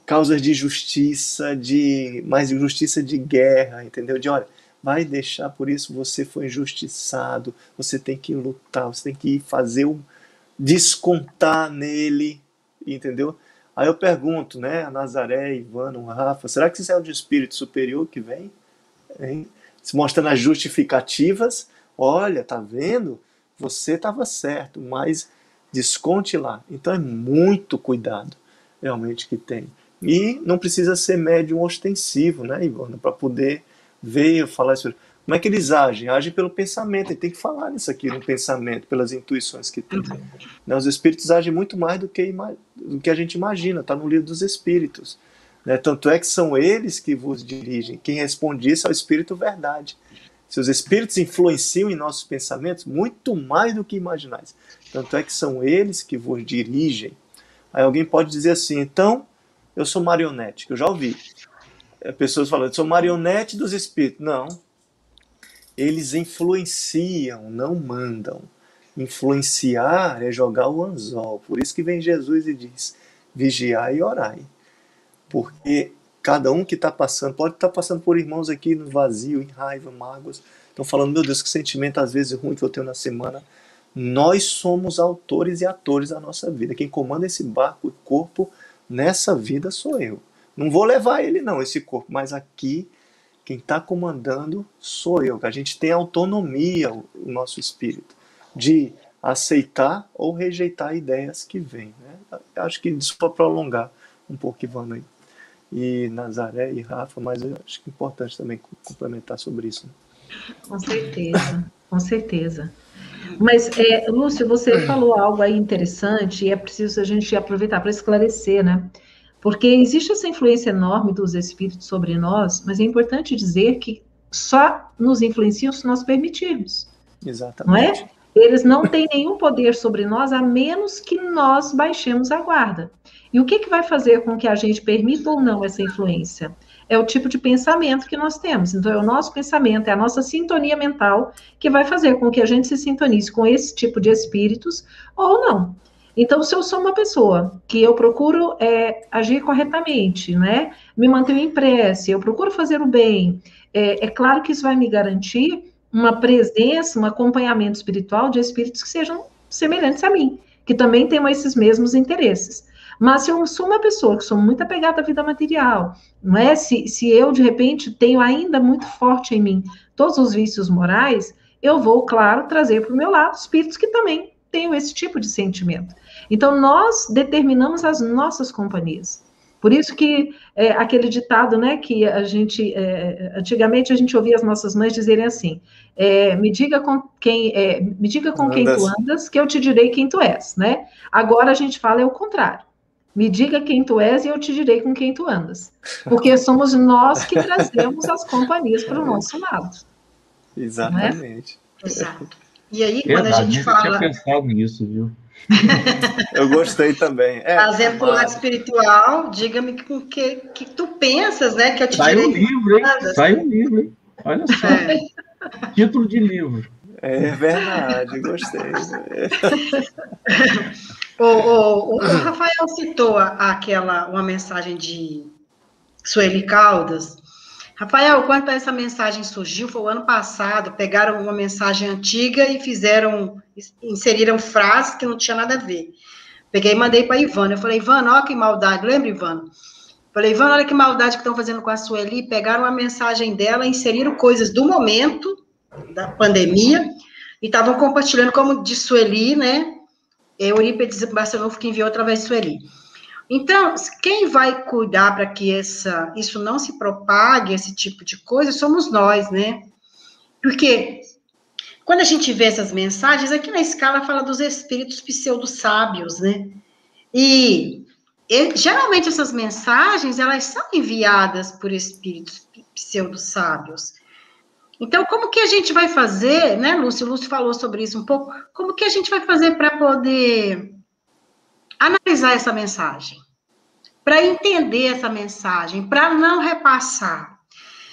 causas de justiça, mais justiça de guerra, entendeu? De, olha, vai deixar, por isso você foi injustiçado, você tem que lutar, você tem que descontar nele, entendeu? Aí eu pergunto, né, a Nazaré, Ivana, o Rafa, será que isso é de espírito superior que vem? Hein? Se mostrando as justificativas, olha, tá vendo? Você estava certo, mas desconte lá. Então é muito cuidado, realmente, que tem. E não precisa ser médium ostensivo, né, Ivana, para poder ver, falar isso. Como é que eles agem? Agem pelo pensamento, ele tem que falar nisso aqui, no pensamento, pelas intuições que tem. Né, os espíritos agem muito mais do que a gente imagina, está no livro dos espíritos. Né, tanto é que são eles que vos dirigem. Quem responde isso é o Espírito Verdade. Se os espíritos influenciam em nossos pensamentos, muito mais do que imaginais. Tanto é que são eles que vos dirigem. Aí alguém pode dizer assim, então, eu sou marionete, que eu já ouvi. Pessoas falando, eu sou marionete dos espíritos. Não. eles influenciam, não mandam. Influenciar é jogar o anzol. Por isso que vem Jesus e diz: vigiai e orai. Porque cada um que está passando, pode estar passando por irmãos aqui no vazio, em raiva, mágoas, estão falando, meu Deus, que sentimento às vezes ruim que eu tenho na semana. Nós somos autores e atores da nossa vida. Quem comanda esse barco e corpo nessa vida sou eu. Não vou levar ele não, esse corpo, mas aqui quem está comandando sou eu. A gente tem autonomia, o nosso espírito, de aceitar ou rejeitar ideias que vêm. Né? Acho que isso para prolongar um pouco, Ivana aí. E Nazaré e Rafa, mas eu acho que é importante também complementar sobre isso. Né? Com certeza, com certeza. Mas, Lúcio, você falou algo aí interessante e é preciso a gente aproveitar para esclarecer, né? Porque existe essa influência enorme dos espíritos sobre nós, mas é importante dizer que só nos influenciam se nós permitirmos. Exatamente. Não é? Eles não têm nenhum poder sobre nós, a menos que nós baixemos a guarda. E o que vai fazer com que a gente permita ou não essa influência? É o tipo de pensamento que nós temos. Então, é o nosso pensamento, é a nossa sintonia mental que vai fazer com que a gente se sintonize com esse tipo de espíritos ou não. Então, se eu sou uma pessoa que eu procuro agir corretamente, né? Me mantenho em prece, eu procuro fazer o bem, é claro que isso vai me garantir uma presença, um acompanhamento espiritual de espíritos que sejam semelhantes a mim, que também tenham esses mesmos interesses. Mas se eu sou uma pessoa que sou muito apegada à vida material, não é? Se eu, de repente, tenho ainda muito forte em mim todos os vícios morais, eu vou, claro, trazer para o meu lado espíritos que também tenham esse tipo de sentimento. Então, nós determinamos as nossas companhias. Por isso que aquele ditado, né, que a gente, antigamente a gente ouvia as nossas mães dizerem assim, me diga com quem tu andas, que eu te direi quem tu és, né? Agora a gente fala o contrário. Me diga quem tu és e eu te direi com quem tu andas. Porque somos nós que trazemos as companhias para o nosso lado. Exatamente. Exato. E aí, quando a gente fala... Eu tinha pensado nisso, viu? Eu gostei também. Trazendo para o lado espiritual, diga-me com que tu pensas, né? Que eu te Sai direi. um livro, hein? Sai um livro, hein? Olha só. Título de livro. É verdade, gostei. O Rafael citou uma mensagem de Sueli Caldas. Rafael, quando essa mensagem surgiu, foi o ano passado, pegaram uma mensagem antiga e inseriram frases que não tinha nada a ver. Peguei e mandei para a Ivana. Eu falei, Ivana, olha que maldade. Lembra, Ivana? Falei, Ivana, olha que maldade que estão fazendo com a Sueli. Pegaram a mensagem dela, inseriram coisas do momento da pandemia e estavam compartilhando como de Sueli, né? Eurípides Barçanufo que enviou através de Sueli. Então, quem vai cuidar para que isso não se propague, esse tipo de coisa, somos nós, né? Porque quando a gente vê essas mensagens, aqui na escala fala dos espíritos pseudo-sábios, né? E geralmente essas mensagens, elas são enviadas por espíritos pseudo-sábios. Então, como que a gente vai fazer, né, Lúcio? O Lúcio falou sobre isso um pouco. Como que a gente vai fazer para poder analisar essa mensagem? Para entender essa mensagem, para não repassar.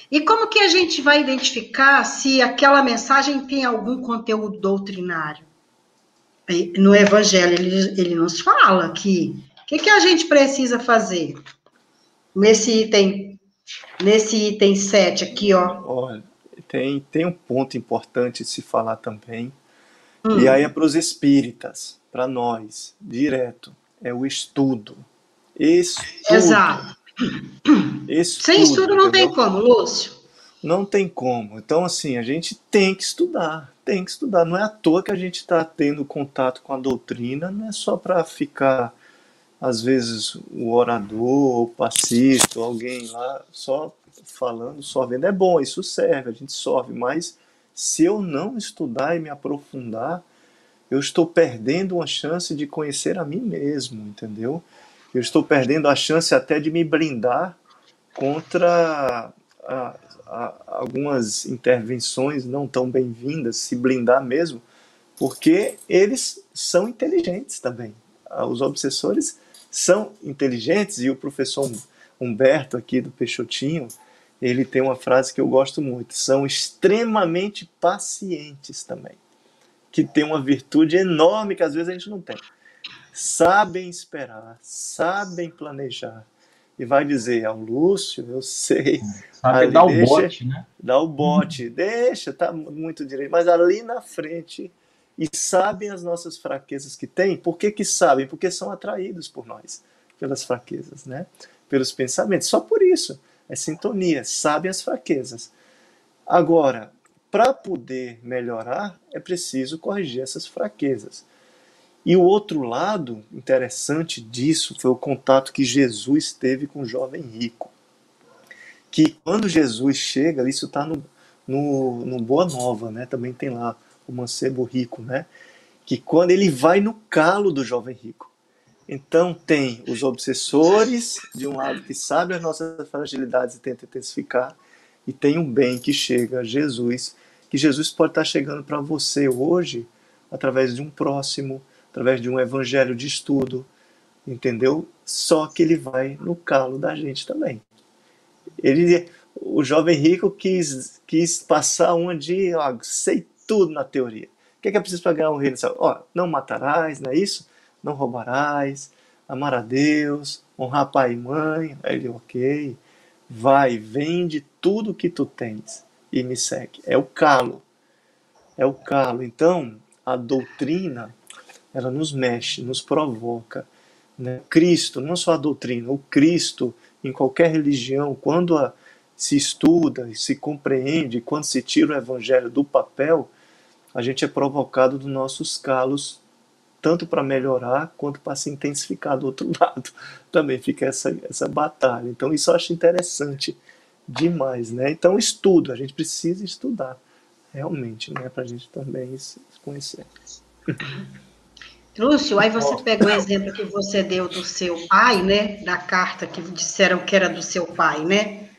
E como que a gente vai identificar se aquela mensagem tem algum conteúdo doutrinário? No Evangelho, ele nos fala que o que a gente precisa fazer? Nesse item 7 aqui, ó. Olha, tem um ponto importante de se falar também, e aí é para os espíritas, para nós, direto, é o estudo. Exato. Sem estudo não tem como, Lúcio. Não tem como. Então, assim, a gente tem que estudar. Não é à toa que a gente está tendo contato com a doutrina, não é só para ficar, às vezes, o orador, o passista, alguém lá só falando, só vendo. É bom, isso serve, a gente sofre, mas se eu não estudar e me aprofundar, eu estou perdendo uma chance de conhecer a mim mesmo, entendeu? Eu estou perdendo a chance até de me blindar contra algumas intervenções não tão bem-vindas, se blindar mesmo, porque eles são inteligentes também. Os obsessores são inteligentes, e o professor Humberto aqui do Peixotinho, ele tem uma frase que eu gosto muito: são extremamente pacientes também, que tem uma virtude enorme que às vezes a gente não tem. Sabem esperar, sabem planejar. E vai dizer ao Lúcio, eu sei, Sabe dar o bote, né? Dá o bote, deixa, tá muito direito, mas ali na frente, e sabem as nossas fraquezas que tem. Por que sabem? Porque são atraídos por nós, pelas fraquezas, né? Pelos pensamentos, só por isso. É sintonia, sabem as fraquezas. Agora, para poder melhorar, é preciso corrigir essas fraquezas. E o outro lado interessante disso foi o contato que Jesus teve com o jovem rico. Que quando Jesus chega, isso está no Boa Nova, né? Também tem lá o mancebo rico, né? Que quando ele vai no calo do jovem rico. Então tem os obsessores, de um lado, que sabem as nossas fragilidades e tentam intensificar, e tem um bem que chega, Jesus, que Jesus pode estar chegando para você hoje através de um próximo, através de um evangelho de estudo, entendeu? Só que ele vai no calo da gente também. O jovem rico quis passar onde, sei tudo na teoria. O que é preciso para ganhar o reino? Não matarás, não é isso? Não roubarás, amar a Deus, honrar pai e mãe. Aí ele, ok, vai, vende tudo que tu tens e me segue. É o calo. É o calo. Então, a doutrina, ela nos mexe, nos provoca. Né? Cristo, não só a doutrina, o Cristo, em qualquer religião, quando se estuda e se compreende, quando se tira o evangelho do papel, a gente é provocado dos nossos calos, tanto para melhorar, quanto para se intensificar do outro lado. Também fica essa batalha. Então, isso eu acho interessante demais. Né? Então, estudo, a gente precisa estudar, realmente, né? Para a gente também se conhecer. Lúcio, aí você pegou o exemplo que você deu do seu pai, né? Da carta que disseram que era do seu pai, né?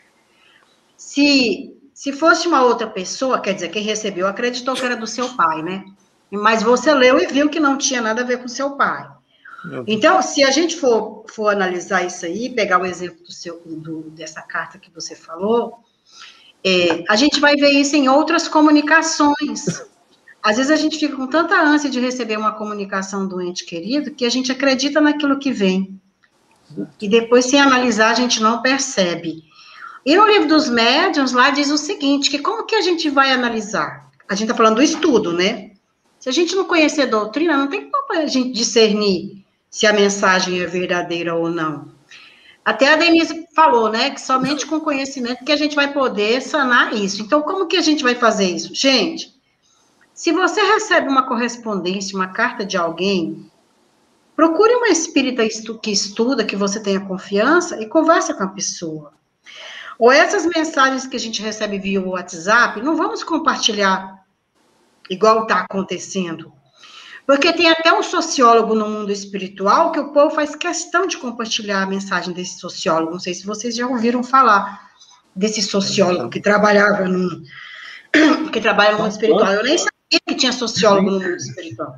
Se fosse uma outra pessoa, quer dizer, quem recebeu acreditou que era do seu pai, né? Mas você leu e viu que não tinha nada a ver com seu pai. Então, se a gente for analisar isso aí, pegar o exemplo dessa carta que você falou, a gente vai ver isso em outras comunicações. Às vezes a gente fica com tanta ânsia de receber uma comunicação do ente querido que a gente acredita naquilo que vem. E depois, sem analisar, a gente não percebe. E no livro dos médiuns, lá diz o seguinte, que como que a gente vai analisar? A gente está falando do estudo, né? Se a gente não conhecer a doutrina, não tem como a gente discernir se a mensagem é verdadeira ou não. Até a Denise falou, né, que somente com conhecimento que a gente vai poder sanar isso. Então, como que a gente vai fazer isso? Gente, se você recebe uma correspondência, uma carta de alguém, procure uma espírita que estuda, que você tenha confiança, e converse com a pessoa. Ou essas mensagens que a gente recebe via WhatsApp, não vamos compartilhar igual está acontecendo. Porque tem até um sociólogo no mundo espiritual que o povo faz questão de compartilhar a mensagem desse sociólogo. Não sei se vocês já ouviram falar desse sociólogo que trabalha no mundo espiritual. Eu nem sabia que tinha sociólogo no mundo espiritual.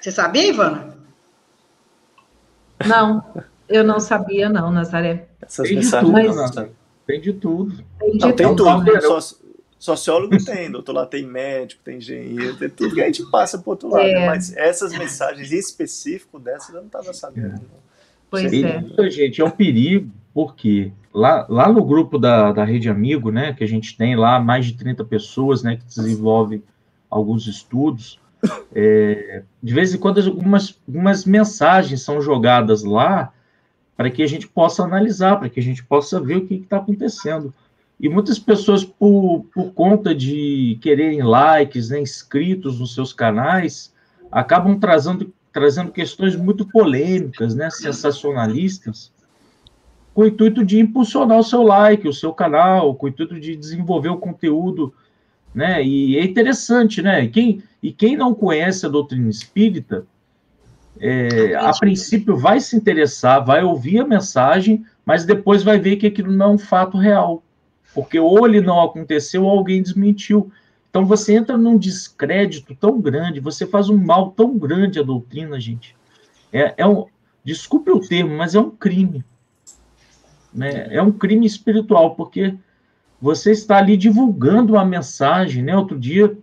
Você sabia, Ivana? Não, eu não sabia não, Nazaré. Essas Tem mensagens... Tem de tudo. Tem tudo. Sociólogo tem, doutor, lá tem médico, tem engenheiro, tem tudo que a gente passa para o outro lado. Né? Mas essas mensagens específicas dessas eu não estava sabendo. Pois é. Gente, é um perigo, porque lá no grupo da Rede Amigo, né, que a gente tem lá mais de 30 pessoas, né, que desenvolvem alguns estudos, de vez em quando algumas mensagens são jogadas lá para que a gente possa analisar, para que a gente possa ver o que está acontecendo. E muitas pessoas, por conta de quererem likes, né, inscritos nos seus canais, acabam trazendo questões muito polêmicas, né, sensacionalistas, com o intuito de impulsionar o seu like, o seu canal, com o intuito de desenvolver o conteúdo, né, e é interessante, né, e quem não conhece a doutrina espírita, a princípio vai se interessar, vai ouvir a mensagem, mas depois vai ver que aquilo não é um fato real, porque ou ele não aconteceu ou alguém desmentiu. Então você entra num descrédito tão grande, você faz um mal tão grande à doutrina, gente. Desculpe o termo, mas é um crime. né? É um crime espiritual, porque você está ali divulgando uma mensagem, né? Outro dia,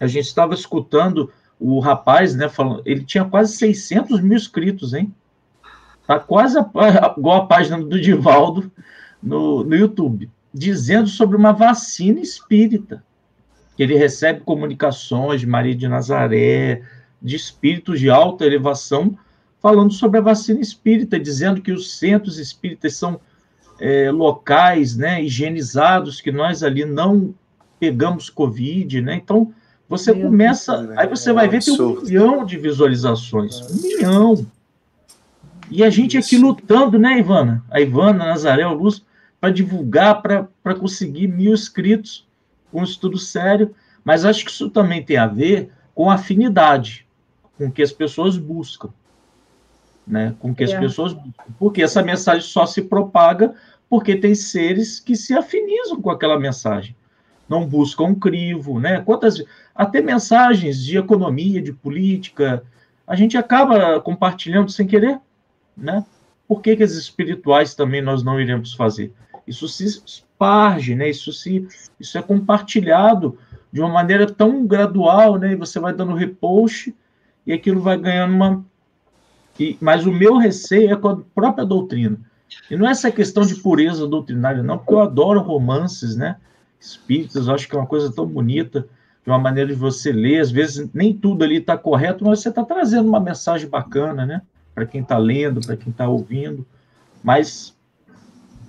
a gente estava escutando o rapaz, né, falando, ele tinha quase 600 mil inscritos, hein? Tá quase igual a página do Divaldo no YouTube, dizendo sobre uma vacina espírita, que ele recebe comunicações de Maria de Nazaré, de espíritos de alta elevação, falando sobre a vacina espírita, dizendo que os centros espíritas são locais, né, higienizados, que nós ali não pegamos Covid, né? Então, você começa... Aí você vai ver, tem 1 milhão de visualizações. 1 milhão. E a gente aqui lutando, né, Ivana? A Ivana, a Nazaré, o Lúcio, para divulgar, para conseguir 1.000 inscritos, com um estudo sério. Mas acho que isso também tem a ver com afinidade, com o que as pessoas buscam. Né? Com o que as pessoas buscam. Porque essa mensagem só se propaga porque tem seres que se afinizam com aquela mensagem. Não buscam um crivo, né? Até mensagens de economia, de política, a gente acaba compartilhando sem querer, né? Por que as espirituais também nós não iremos fazer? Isso se esparge, né? Isso é compartilhado de uma maneira tão gradual, né? E você vai dando repost e aquilo vai ganhando mas o meu receio é com a própria doutrina. E não é essa questão de pureza doutrinária, não, porque eu adoro romances, né? Espíritas, eu acho que é uma coisa tão bonita, de uma maneira de você ler, às vezes nem tudo ali está correto, mas você está trazendo uma mensagem bacana, né? Para quem está lendo, para quem está ouvindo. Mas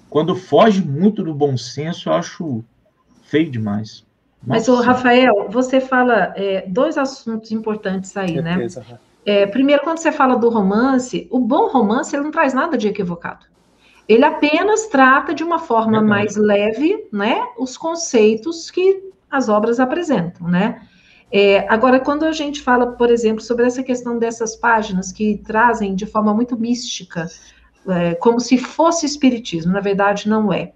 quando foge muito do bom senso, eu acho feio demais. Mas, Rafael, você fala 2 assuntos importantes aí, né? Primeiro, quando você fala do romance, o bom romance ele não traz nada de equivocado. Ele apenas trata de uma forma mais leve, né, os conceitos que as obras apresentam, né? Agora, quando a gente fala, por exemplo, sobre essa questão dessas páginas que trazem de forma muito mística, como se fosse espiritismo, na verdade não é.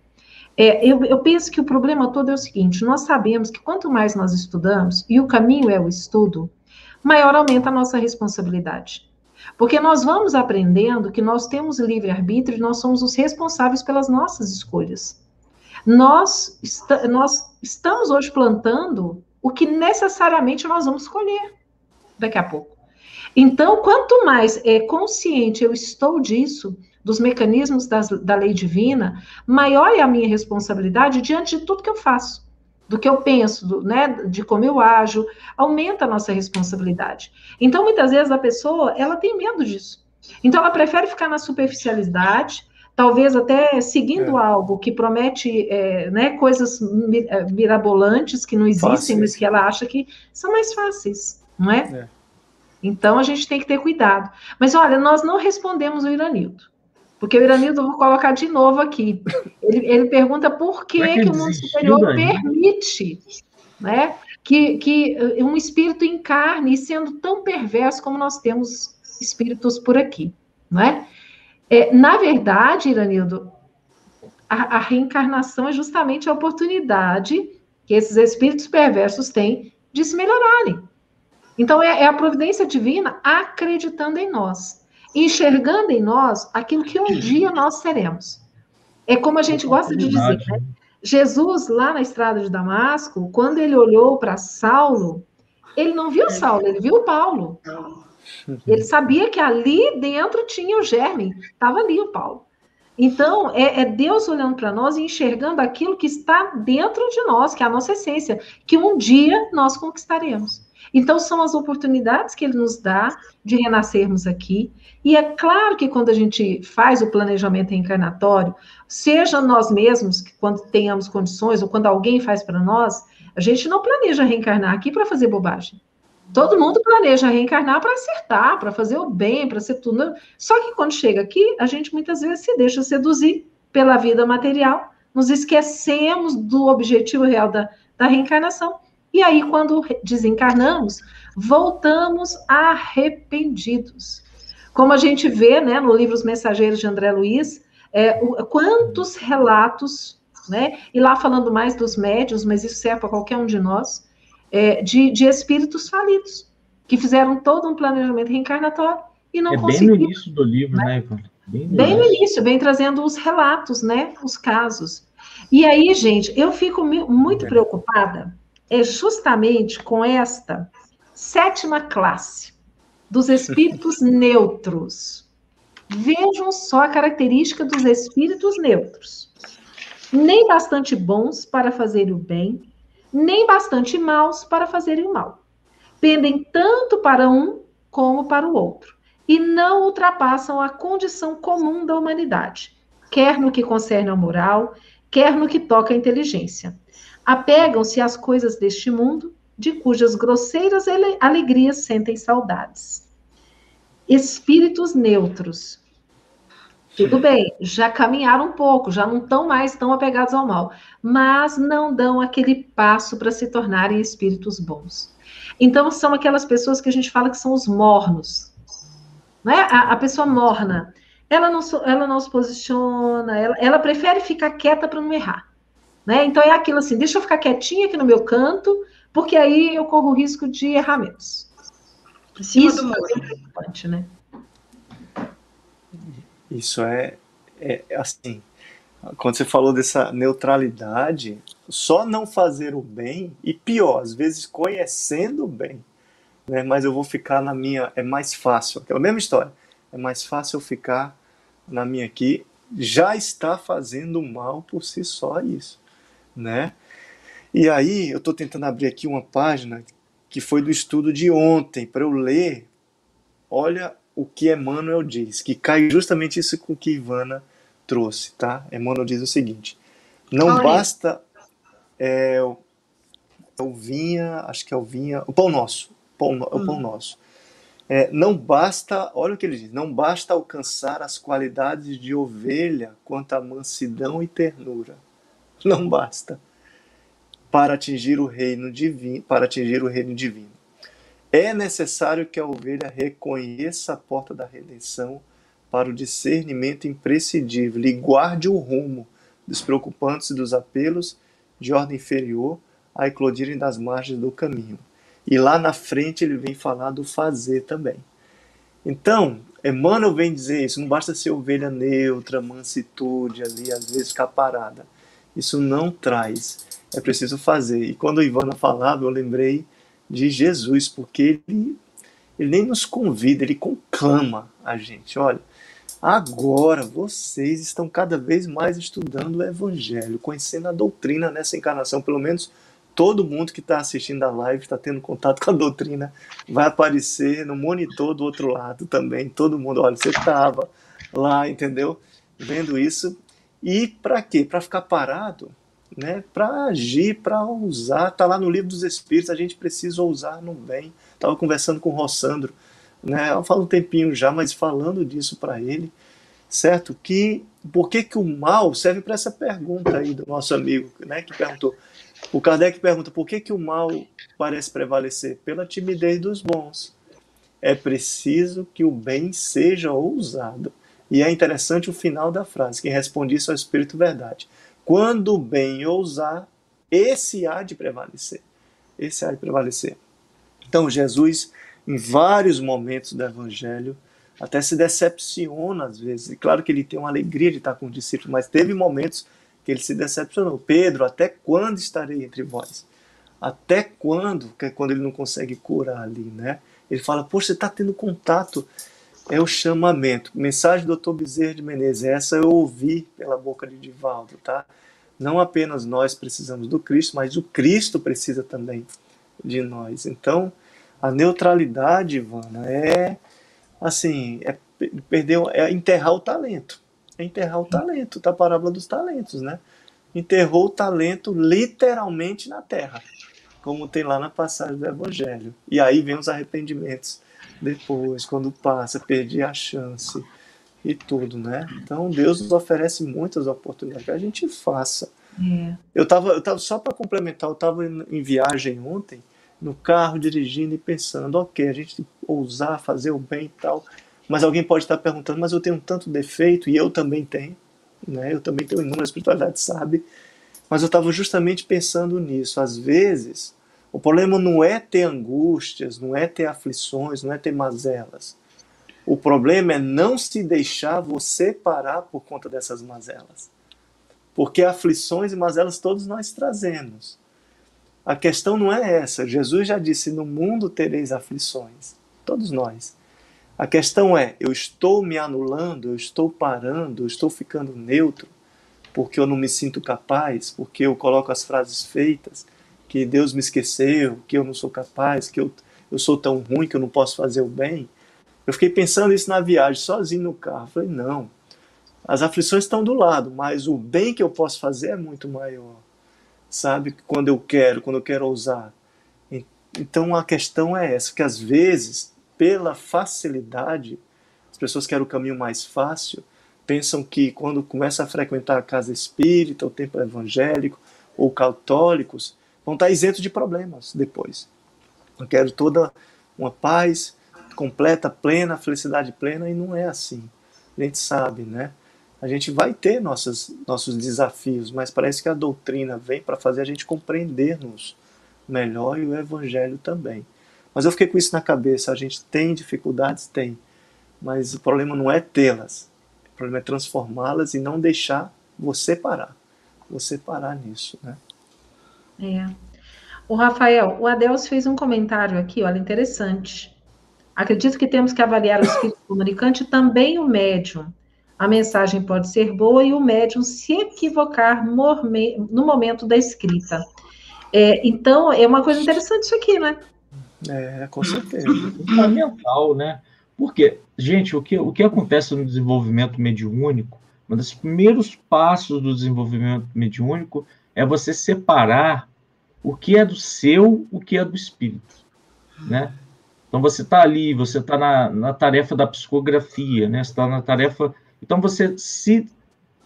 Eu penso que o problema todo é o seguinte, nós sabemos que quanto mais nós estudamos, e o caminho é o estudo, maior aumenta a nossa responsabilidade. Porque nós vamos aprendendo que nós temos livre-arbítrio e nós somos os responsáveis pelas nossas escolhas. Nós estamos hoje plantando o que necessariamente nós vamos colher daqui a pouco. Então, quanto mais consciente eu estou disso, dos mecanismos da lei divina, maior é a minha responsabilidade diante de tudo que eu faço. Do que eu penso, né, de como eu ajo, aumenta a nossa responsabilidade. Então, muitas vezes, a pessoa, ela tem medo disso. Então, ela prefere ficar na superficialidade, talvez até seguindo algo que promete né, coisas mirabolantes que não existem, mas que ela acha que são mais fáceis, não é? Então, a gente tem que ter cuidado. Mas, olha, nós não respondemos o Iranildo. Porque o Iranildo, eu vou colocar de novo aqui. Ele pergunta por que o mundo superior permite, né, que um espírito encarne, sendo tão perverso como nós temos espíritos por aqui, não é? Na verdade, Iranildo, a reencarnação é justamente a oportunidade que esses espíritos perversos têm de se melhorarem. Então, é a providência divina acreditando em nós. Enxergando em nós aquilo que um dia nós seremos. É como a gente gosta de dizer, né? Jesus, lá na estrada de Damasco, quando ele olhou para Saulo, ele não viu Saulo, ele viu Paulo. Ele sabia que ali dentro tinha o germe, estava ali o Paulo. Então, é Deus olhando para nós e enxergando aquilo que está dentro de nós, que é a nossa essência, que um dia nós conquistaremos. Então, são as oportunidades que ele nos dá de renascermos aqui. E é claro que quando a gente faz o planejamento reencarnatório, seja nós mesmos, que quando tenhamos condições, ou quando alguém faz para nós, a gente não planeja reencarnar aqui para fazer bobagem. Todo mundo planeja reencarnar para acertar, para fazer o bem, para ser tudo. Só que quando chega aqui, a gente muitas vezes se deixa seduzir pela vida material, nos esquecemos do objetivo real da reencarnação. E aí, quando desencarnamos, voltamos arrependidos. Como a gente vê, né, no livro Os Mensageiros de André Luiz, quantos relatos, né, e lá falando mais dos médiuns, mas isso serve para qualquer um de nós, de espíritos falidos, que fizeram todo um planejamento reencarnatório e não conseguiram. É bem no início do livro, né, Ivan? Bem no início, vem trazendo os relatos, né? Os casos. E aí, gente, eu fico muito preocupada justamente com esta 7ª classe dos espíritos neutros. Vejam só a característica dos espíritos neutros. Nem bastante bons para fazerem o bem, nem bastante maus para fazerem o mal. Pendem tanto para um como para o outro, e não ultrapassam a condição comum da humanidade, quer no que concerne ao moral, quer no que toca à inteligência. Apegam-se às coisas deste mundo, de cujas grosseiras alegrias sentem saudades. Espíritos neutros. Tudo bem, já caminharam um pouco, já não estão mais tão apegados ao mal, mas não dão aquele passo para se tornarem espíritos bons. Então, são aquelas pessoas que a gente fala que são os mornos. Né? A pessoa morna, ela não se posiciona, ela prefere ficar quieta para não errar. Né? Então, é aquilo assim, deixa eu ficar quietinha aqui no meu canto, porque aí eu corro o risco de errar menos. Isso é preocupante, né? Isso é assim, quando você falou dessa neutralidade, só não fazer o bem, e pior, às vezes conhecendo o bem, né, mas eu vou ficar na minha, é mais fácil, aquela mesma história, é mais fácil eu ficar na minha aqui, já está fazendo mal por si só isso, né? E aí eu estou tentando abrir aqui uma página que foi do estudo de ontem, para eu ler, olha o que Emmanuel diz, que cai justamente isso com o que Ivana trouxe, tá? Emmanuel diz o seguinte: não basta o pão nosso, o pão nosso. Não basta, olha o que ele diz, não basta alcançar as qualidades de ovelha quanto a mansidão e ternura. Não basta para atingir o reino divino, É necessário que a ovelha reconheça a porta da redenção para o discernimento imprescindível e guarde o rumo, despreocupando-se dos apelos de ordem inferior a eclodirem das margens do caminho. E lá na frente ele vem falar do fazer também. Então, Emmanuel vem dizer isso, não basta ser ovelha neutra, mansitude ali, às vezes ficar parada. Isso não traz, é preciso fazer. E quando a Ivana falava, eu lembrei de Jesus, porque ele nem nos convida, ele conclama a gente. Olha, agora vocês estão cada vez mais estudando o Evangelho, conhecendo a doutrina nessa encarnação, pelo menos todo mundo que está assistindo a live, está tendo contato com a doutrina, vai aparecer no monitor do outro lado também, todo mundo, olha, você estava lá, entendeu? Vendo isso. E para quê? Para ficar parado? Né, para agir, para ousar, está lá no Livro dos Espíritos, a gente precisa ousar no bem. Estava conversando com o Rossandro, né, eu falo um tempinho já, mas falando disso para ele, certo? Por que o mal serve para essa pergunta aí do nosso amigo, né, que perguntou. O Kardec pergunta por que o mal parece prevalecer? Pela timidez dos bons. É preciso que o bem seja ousado. E é interessante o final da frase, quem responde isso é o Espírito Verdade. Quando o bem ousar, esse há de prevalecer. Esse há de prevalecer. Então, Jesus, em vários momentos do Evangelho, até se decepciona às vezes. E claro que ele tem uma alegria de estar com o discípulo, mas teve momentos que ele se decepcionou. Pedro, até quando estarei entre vós? Até quando? Que é quando ele não consegue curar ali, né? Ele fala, poxa, você está tendo contato. É o chamamento. Mensagem do Dr. Bezerra de Menezes. Essa eu ouvi pela boca de Divaldo, tá? Não apenas nós precisamos do Cristo, mas o Cristo precisa também de nós. Então, a neutralidade, Ivana, é enterrar o talento. É enterrar o talento, tá? A parábola dos talentos, né? Enterrou o talento literalmente na terra, como tem lá na passagem do Evangelho. E aí vem os arrependimentos. Depois, quando passa, perdi a chance e tudo, né? Então, Deus nos oferece muitas oportunidades que a gente faça. Eu tava só para complementar, eu estava em viagem ontem, no carro, dirigindo e pensando, ok, a gente tem que ousar fazer o bem e tal, mas alguém pode estar perguntando, mas eu tenho tanto defeito, e eu também tenho, né? Eu também tenho inúmeras espiritualidades, sabe? Mas eu estava justamente pensando nisso. Às vezes, o problema não é ter angústias, não é ter aflições, não é ter mazelas. O problema é não se deixar você parar por conta dessas mazelas. Porque aflições e mazelas todos nós trazemos. A questão não é essa. Jesus já disse, no mundo tereis aflições. Todos nós. A questão é, eu estou me anulando, eu estou parando, eu estou ficando neutro, porque eu não me sinto capaz, porque eu coloco as frases feitas, que Deus me esqueceu, que eu não sou capaz, que eu sou tão ruim que eu não posso fazer o bem. Eu fiquei pensando isso na viagem, sozinho no carro. Falei, não, as aflições estão do lado, mas o bem que eu posso fazer é muito maior. Sabe? Quando eu quero ousar. Então a questão é essa, que às vezes, pela facilidade, as pessoas querem o caminho mais fácil, pensam que quando começa a frequentar a casa espírita, o templo evangélico, ou católicos, vão estar isentos de problemas depois. Eu quero toda uma paz completa, plena, felicidade plena, e não é assim. A gente sabe, né? A gente vai ter nossos desafios, mas parece que a doutrina vem para fazer a gente compreender-nos melhor, e o evangelho também. Mas eu fiquei com isso na cabeça, a gente tem dificuldades? Tem. Mas o problema não é tê-las, o problema é transformá-las e não deixar você parar nisso, né? O Rafael, o Adelso fez um comentário aqui, olha, interessante. Acredito que temos que avaliar o espírito comunicante e também o médium. A mensagem pode ser boa e o médium se equivocar no momento da escrita. Então, é uma coisa interessante isso aqui, né? Com certeza. Fundamental, né? Porque, gente, o que acontece no desenvolvimento mediúnico, um dos primeiros passos do desenvolvimento mediúnico é você separar o que é do seu, o que é do espírito, né? Então, você está ali, você está na tarefa da psicografia, né? Você está na tarefa... Então, você se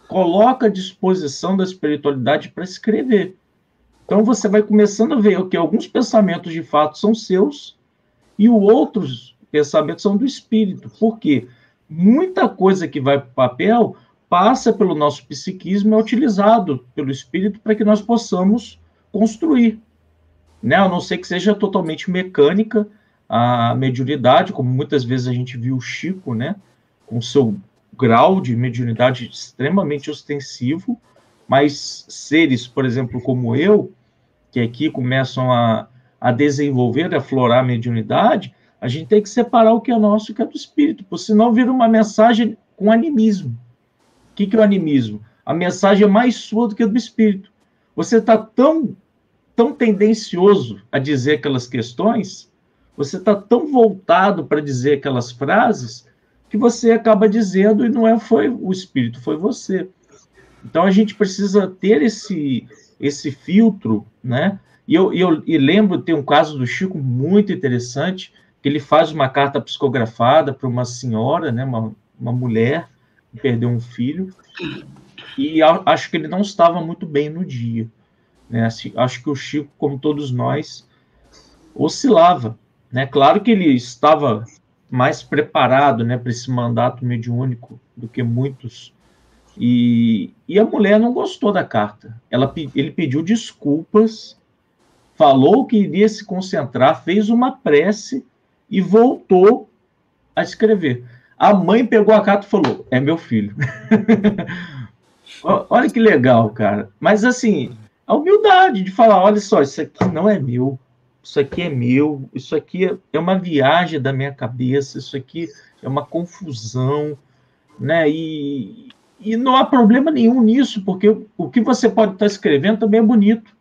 coloca à disposição da espiritualidade para escrever. Então, você vai começando a ver que alguns pensamentos, de fato, são seus e outros pensamentos são do espírito. Por quê? Muita coisa que vai para o papel passa pelo nosso psiquismo e é utilizado pelo espírito para que nós possamos construir, né? A não ser que seja totalmente mecânica a mediunidade, como muitas vezes a gente viu o Chico, né? Com seu grau de mediunidade extremamente ostensivo, mas seres, por exemplo, como eu, que aqui começam a desenvolver, a aflorar a mediunidade, a gente tem que separar o que é nosso e o que é do espírito, porque senão vira uma mensagem com animismo. O que é o animismo? A mensagem é mais sua do que a do espírito. Você está tão tendencioso a dizer aquelas questões, você está tão voltado para dizer aquelas frases, que você acaba dizendo e não foi o espírito, foi você. Então a gente precisa ter esse filtro, né? E lembro, tem um caso do Chico muito interessante, que ele faz uma carta psicografada para uma senhora, né? Uma mulher que perdeu um filho, e acho que ele não estava muito bem no dia, né? Acho que o Chico, como todos nós, oscilava, né? Claro que ele estava mais preparado, né, para esse mandato mediúnico do que muitos. E a mulher não gostou da carta. Ele pediu desculpas, falou que iria se concentrar, fez uma prece e voltou a escrever. A mãe pegou a carta e falou, é meu filho. Olha que legal, cara. Mas, assim, a humildade de falar, olha só, isso aqui não é meu. Isso aqui é meu, isso aqui é uma viagem da minha cabeça, isso aqui é uma confusão, né? E não há problema nenhum nisso, porque o que você pode estar escrevendo também é bonito.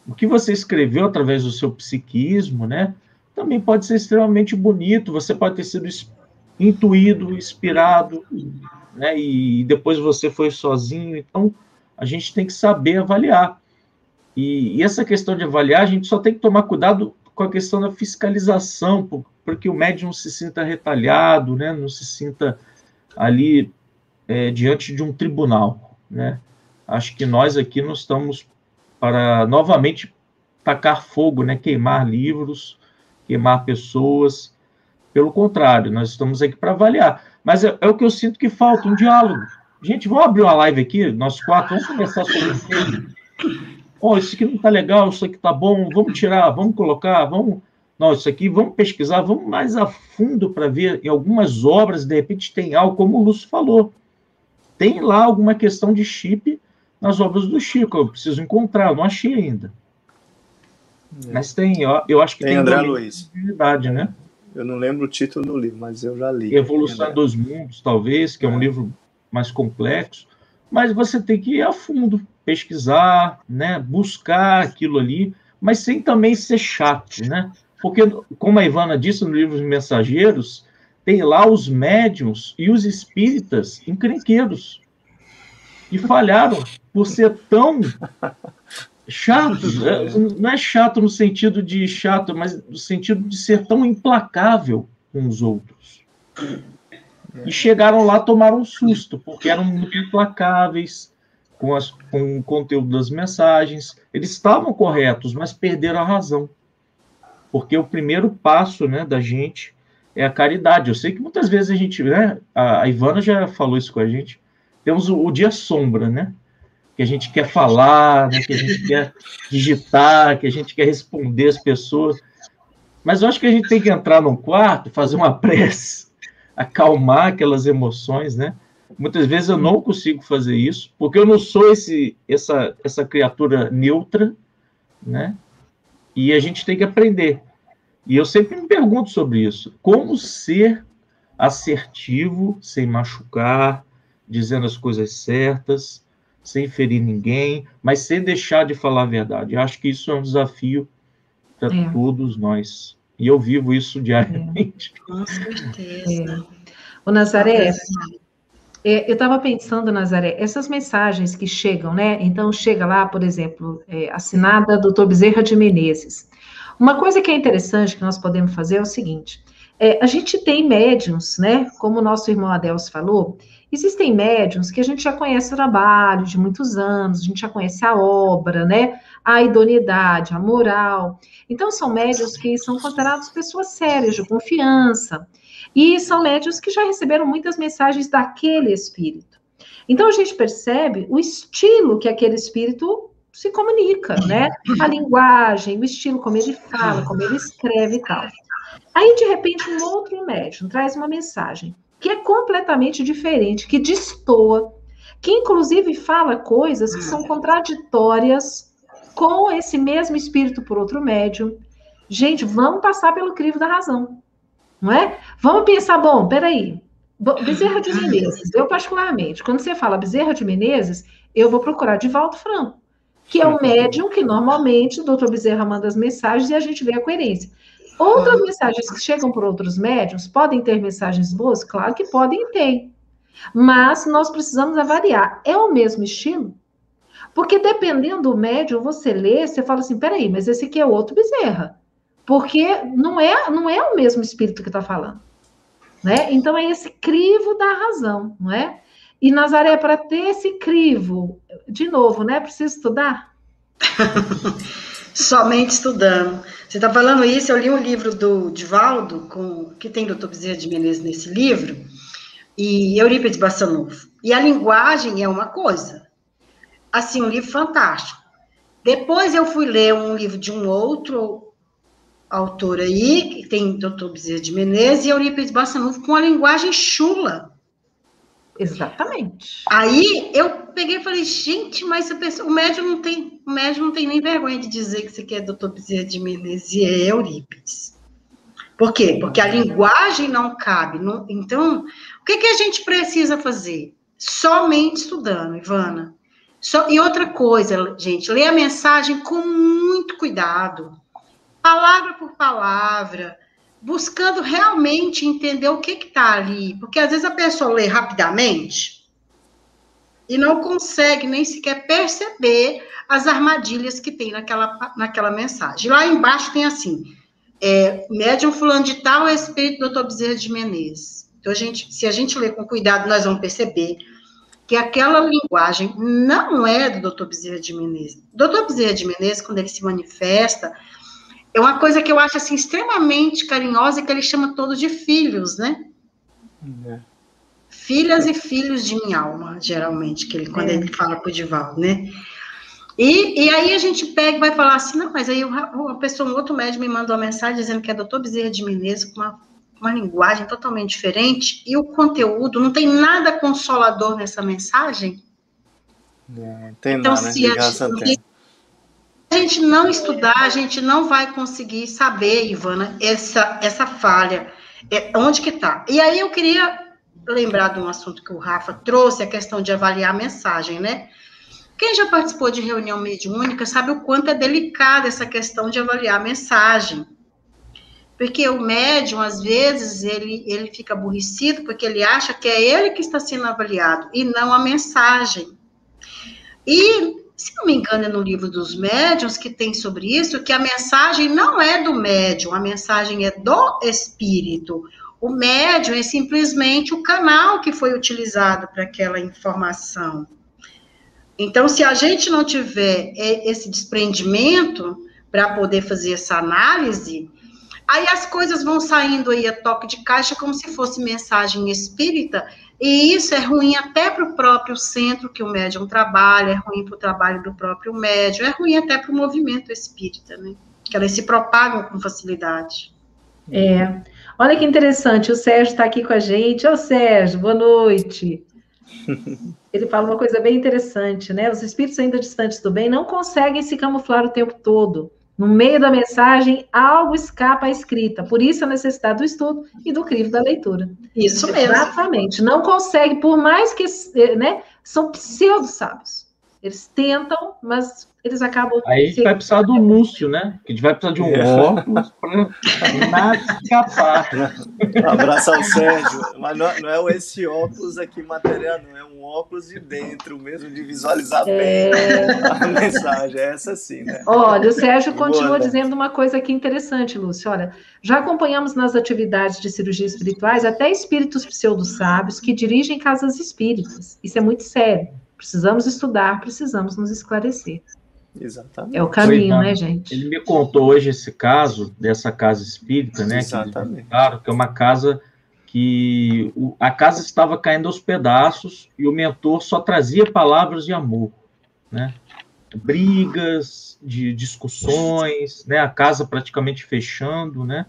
O que você escreveu através do seu psiquismo, né? Também pode ser extremamente bonito, você pode ter sido intuído, inspirado, né? E depois você foi sozinho, então a gente tem que saber avaliar. E essa questão de avaliar, a gente só tem que tomar cuidado com a questão da fiscalização, porque o médium não se sinta retalhado, né? Não se sinta ali diante de um tribunal, né? Acho que nós aqui não estamos para novamente tacar fogo, né? Queimar livros, queimar pessoas. Pelo contrário, nós estamos aqui para avaliar. Mas é o que eu sinto que falta, um diálogo. Gente, vamos abrir uma live aqui, nós quatro, vamos conversar sobre isso. Isso aqui não está legal, isso aqui está bom, vamos tirar, vamos colocar, vamos... Não, isso aqui, vamos pesquisar, vamos mais a fundo para ver em algumas obras, de repente tem algo, como o Lúcio falou. Tem lá alguma questão de chip nas obras do Chico, eu preciso encontrar, eu não achei ainda. Mas tem, eu acho que tem André Luiz. Né? Eu não lembro o título do livro, mas eu já li. Evolução dos Mundos, talvez, que é um livro mais complexo, mas você tem que ir a fundo, pesquisar, né? Buscar aquilo ali, mas sem também ser chato, né? Porque, como a Ivana disse no livro Os Mensageiros, tem lá os médiuns e os espíritas encrenqueiros, que falharam por ser tão chatos. Não é chato no sentido de chato, mas no sentido de ser tão implacável com os outros. E chegaram lá, tomaram um susto, porque eram muito implacáveis com o conteúdo das mensagens. Eles estavam corretos, mas perderam a razão. Porque o primeiro passo, né, da gente é a caridade. Eu sei que muitas vezes a gente, né, a Ivana já falou isso com a gente, temos o dia sombra, né, que a gente quer falar, né, que a gente quer digitar, que a gente quer responder as pessoas. Mas eu acho que a gente tem que entrar num quarto, fazer uma prece, acalmar aquelas emoções, né? Muitas vezes eu não consigo fazer isso, porque eu não sou essa criatura neutra, né? E a gente tem que aprender. E eu sempre me pergunto sobre isso. Como ser assertivo, sem machucar, dizendo as coisas certas, sem ferir ninguém, mas sem deixar de falar a verdade. Eu acho que isso é um desafio para todos nós. E eu vivo isso diariamente. Com certeza. Ô, Nazaré, eu estava pensando, Nazaré, essas mensagens que chegam, né? Então, chega lá, por exemplo, assinada Dr. Bezerra de Menezes. Uma coisa que é interessante que nós podemos fazer é o seguinte: a gente tem médiuns, né? Como o nosso irmão Adelso falou, existem médiuns que a gente já conhece o trabalho de muitos anos, a gente já conhece a obra, né? A idoneidade, a moral. Então, são médiuns que são considerados pessoas sérias, de confiança. E são médiuns que já receberam muitas mensagens daquele espírito. Então, a gente percebe o estilo que aquele espírito se comunica, né? A linguagem, o estilo, como ele fala, como ele escreve e tal. Aí, de repente, um outro médium traz uma mensagem que é completamente diferente, que destoa, que inclusive fala coisas que são contraditórias com esse mesmo espírito por outro médium. Gente, vamos passar pelo crivo da razão, não é? Vamos pensar, bom, peraí, Bezerra de Menezes, eu particularmente, quando você fala Bezerra de Menezes, eu vou procurar Divaldo Franco, que é o médium que normalmente o doutor Bezerra manda as mensagens e a gente vê a coerência. Outras mensagens que chegam por outros médiums podem ter mensagens boas? Claro que podem ter. Mas nós precisamos avaliar. É o mesmo estilo? Porque dependendo do médium, você lê, você fala assim, peraí, mas esse aqui é outro Bezerra. Porque não é o mesmo espírito que está falando. Né? Então, é esse crivo da razão, não é? E, Nazaré, para ter esse crivo, de novo, né? Precisa estudar? Somente estudando. Você está falando isso, eu li um livro do Divaldo, que tem Dr. Bezerra de Menezes nesse livro, e Eurípides Bassanufo. E a linguagem é uma coisa. Assim, um livro fantástico. Depois eu fui ler um livro de um outro autor aí, que tem Dr. Bezerra de Menezes e Eurípides Bassanufo, com a linguagem chula. Exatamente. Aí eu peguei e falei, gente, mas o médium não tem nem vergonha de dizer que isso aqui é Dr. Bezerra de Menezes e é Eurípides. Por quê? Porque a linguagem não cabe. Não, então, o que a gente precisa fazer? Somente estudando, Ivana. E outra coisa, gente, lê a mensagem com muito cuidado, palavra por palavra, buscando realmente entender o que está ali, porque às vezes a pessoa lê rapidamente e não consegue nem sequer perceber as armadilhas que tem naquela mensagem. Lá embaixo tem assim, médium fulano de tal é espírito do Dr. Bezerra de Menezes. Então, se a gente ler com cuidado, nós vamos perceber que aquela linguagem não é do Dr. Bezerra de Menezes. O Dr. Bezerra de Menezes, quando ele se manifesta, é uma coisa que eu acho assim, extremamente carinhosa, que ele chama todos de filhos, né? Filhas e filhos de minha alma, geralmente, quando ele fala para o Divaldo, né? E aí a gente pega e vai falar assim, não, mas aí uma pessoa, um outro médico me mandou uma mensagem dizendo que é doutor Bezerra de Menezes, com uma linguagem totalmente diferente, e o conteúdo, não tem nada consolador nessa mensagem. Não tem Então, nada, né? se a gente não estudar, a gente não vai conseguir saber, Ivana, essa falha, onde que está. E aí eu queria lembrar de um assunto que o Rafa trouxe, a questão de avaliar a mensagem, né? Quem já participou de reunião mediúnica sabe o quanto é delicada essa questão de avaliar a mensagem. Porque o médium, às vezes, ele fica aborrecido porque ele acha que é ele que está sendo avaliado e não a mensagem. E, se não me engano, é no livro dos médiuns que tem sobre isso, que a mensagem não é do médium, a mensagem é do espírito. O médium é simplesmente o canal que foi utilizado para aquela informação. Então, se a gente não tiver esse desprendimento para poder fazer essa análise, aí as coisas vão saindo aí a toque de caixa como se fosse mensagem espírita, e isso é ruim até para o próprio centro que o médium trabalha, é ruim para o trabalho do próprio médium, é ruim até para o movimento espírita, né? Que elas se propagam com facilidade. Olha que interessante, o Sérgio está aqui com a gente. Ô, Sérgio, boa noite. Ele fala uma coisa bem interessante, né? Os espíritos ainda distantes do bem não conseguem se camuflar o tempo todo. No meio da mensagem, algo escapa à escrita. Por isso a necessidade do estudo e do crivo da leitura. Isso mesmo. Exatamente. Não consegue, por mais que, né, são pseudo-sábios. Eles tentam, mas eles acabam... Aí a gente vai precisar do Lúcio, né? Que a gente vai precisar de um óculos para nada escapar. Abraço ao Sérgio. Mas não é esse óculos aqui material, não. É um óculos de dentro mesmo, de visualizar bem a mensagem. É essa sim, né? Olha, o Sérgio continua dizendo uma coisa aqui interessante, Lúcio. Olha, já acompanhamos nas atividades de cirurgia espirituais até espíritos pseudo-sábios que dirigem casas espíritas. Isso é muito sério. Precisamos estudar, precisamos nos esclarecer. Exatamente. É o caminho, né, gente? Ele me contou hoje esse caso dessa casa espírita, né? Exatamente. Que é uma casa que a casa estava caindo aos pedaços e o mentor só trazia palavras de amor, né? Brigas, de discussões, né? A casa praticamente fechando, né?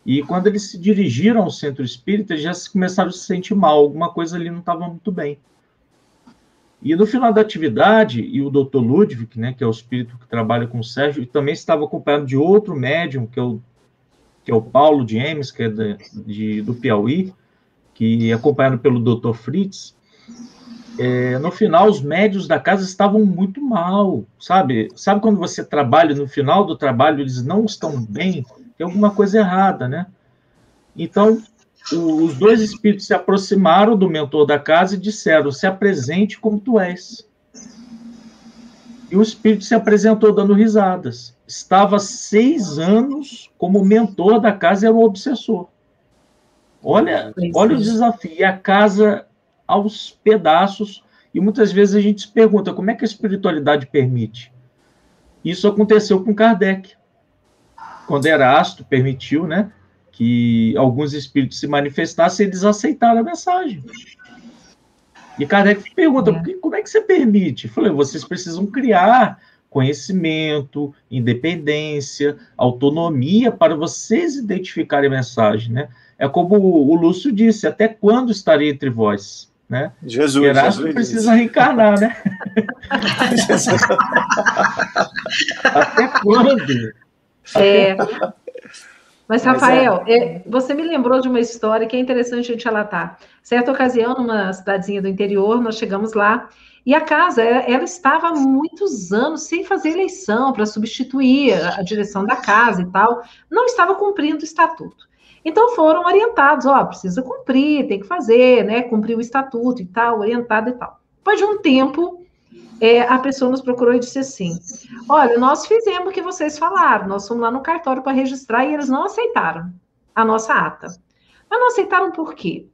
E quando eles se dirigiram ao centro espírita, eles já começaram a se sentir mal, alguma coisa ali não estava muito bem. E no final da atividade, e o Dr. Ludwig, né, que é o espírito que trabalha com o Sérgio, e também estava acompanhado de outro médium, que é o Paulo James, que é do Piauí, que é acompanhado pelo Dr. Fritz. No final, os médiuns da casa estavam muito mal, sabe? Sabe quando você trabalha, no final do trabalho, eles não estão bem? Tem alguma coisa errada, né? Então, os dois espíritos se aproximaram do mentor da casa e disseram: se apresente como tu és. E o espírito se apresentou dando risadas. Estava 6 anos como mentor da casa e era um obsessor. Olha o desafio. E a casa aos pedaços. E muitas vezes a gente se pergunta: como é que a espiritualidade permite? Isso aconteceu com Kardec. Quando Erasto permitiu, né, que alguns espíritos se manifestassem, eles aceitaram a mensagem. E Kardec pergunta: como é que você permite? Eu falei: vocês precisam criar conhecimento, independência, autonomia para vocês identificarem a mensagem, né? É como o Lúcio disse: até quando estarei entre vós? Né? Jesus precisa reencarnar, né? Até quando? Mas, Rafael, você me lembrou de uma história que é interessante a gente relatar. Certa ocasião, numa cidadezinha do interior, nós chegamos lá, e a casa, ela estava há muitos anos sem fazer eleição para substituir a direção da casa e tal, não estava cumprindo o estatuto. Então foram orientados: precisa cumprir, tem que fazer, né, cumprir o estatuto e tal, orientado e tal. Depois de um tempo, a pessoa nos procurou e disse assim: olha, nós fizemos o que vocês falaram, nós fomos lá no cartório para registrar e eles não aceitaram a nossa ata. Mas não aceitaram por quê?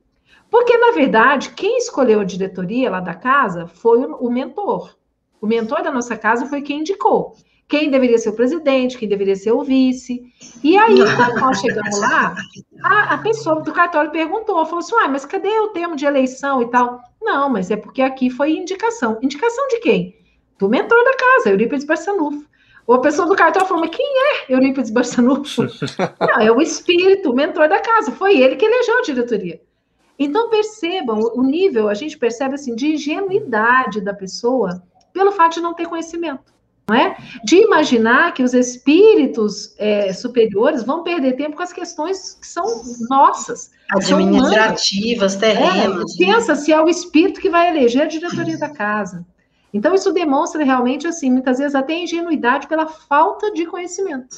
Porque, na verdade, quem escolheu a diretoria lá da casa foi o mentor. O mentor da nossa casa foi quem indicou quem deveria ser o presidente, quem deveria ser o vice. E aí, quando nós chegamos lá, a pessoa do cartório perguntou, falou assim: mas cadê o termo de eleição e tal? Não, mas é porque aqui foi indicação. Indicação de quem? do mentor da casa, Eurípides Barçanufo. Ou a pessoa do cartão falou, mas quem é Eurípides Barçanufo? Não, é o espírito, o mentor da casa, foi ele que elegeu a diretoria. Então, percebam o nível, a gente percebe assim, de ingenuidade da pessoa pelo fato de não ter conhecimento, não é? De imaginar que os espíritos superiores vão perder tempo com as questões que são nossas. Administrativas, terrenas. Pensa se é o espírito que vai eleger a diretoria da casa. Então, isso demonstra realmente, assim, muitas vezes até ingenuidade pela falta de conhecimento.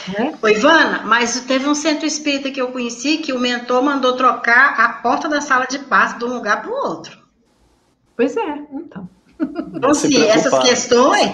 Né? Ô, Ivana, mas teve um centro espírita que eu conheci que o mentor mandou trocar a porta da sala de passe de um lugar para o outro. Pois é, então. Então, sim, essas questões,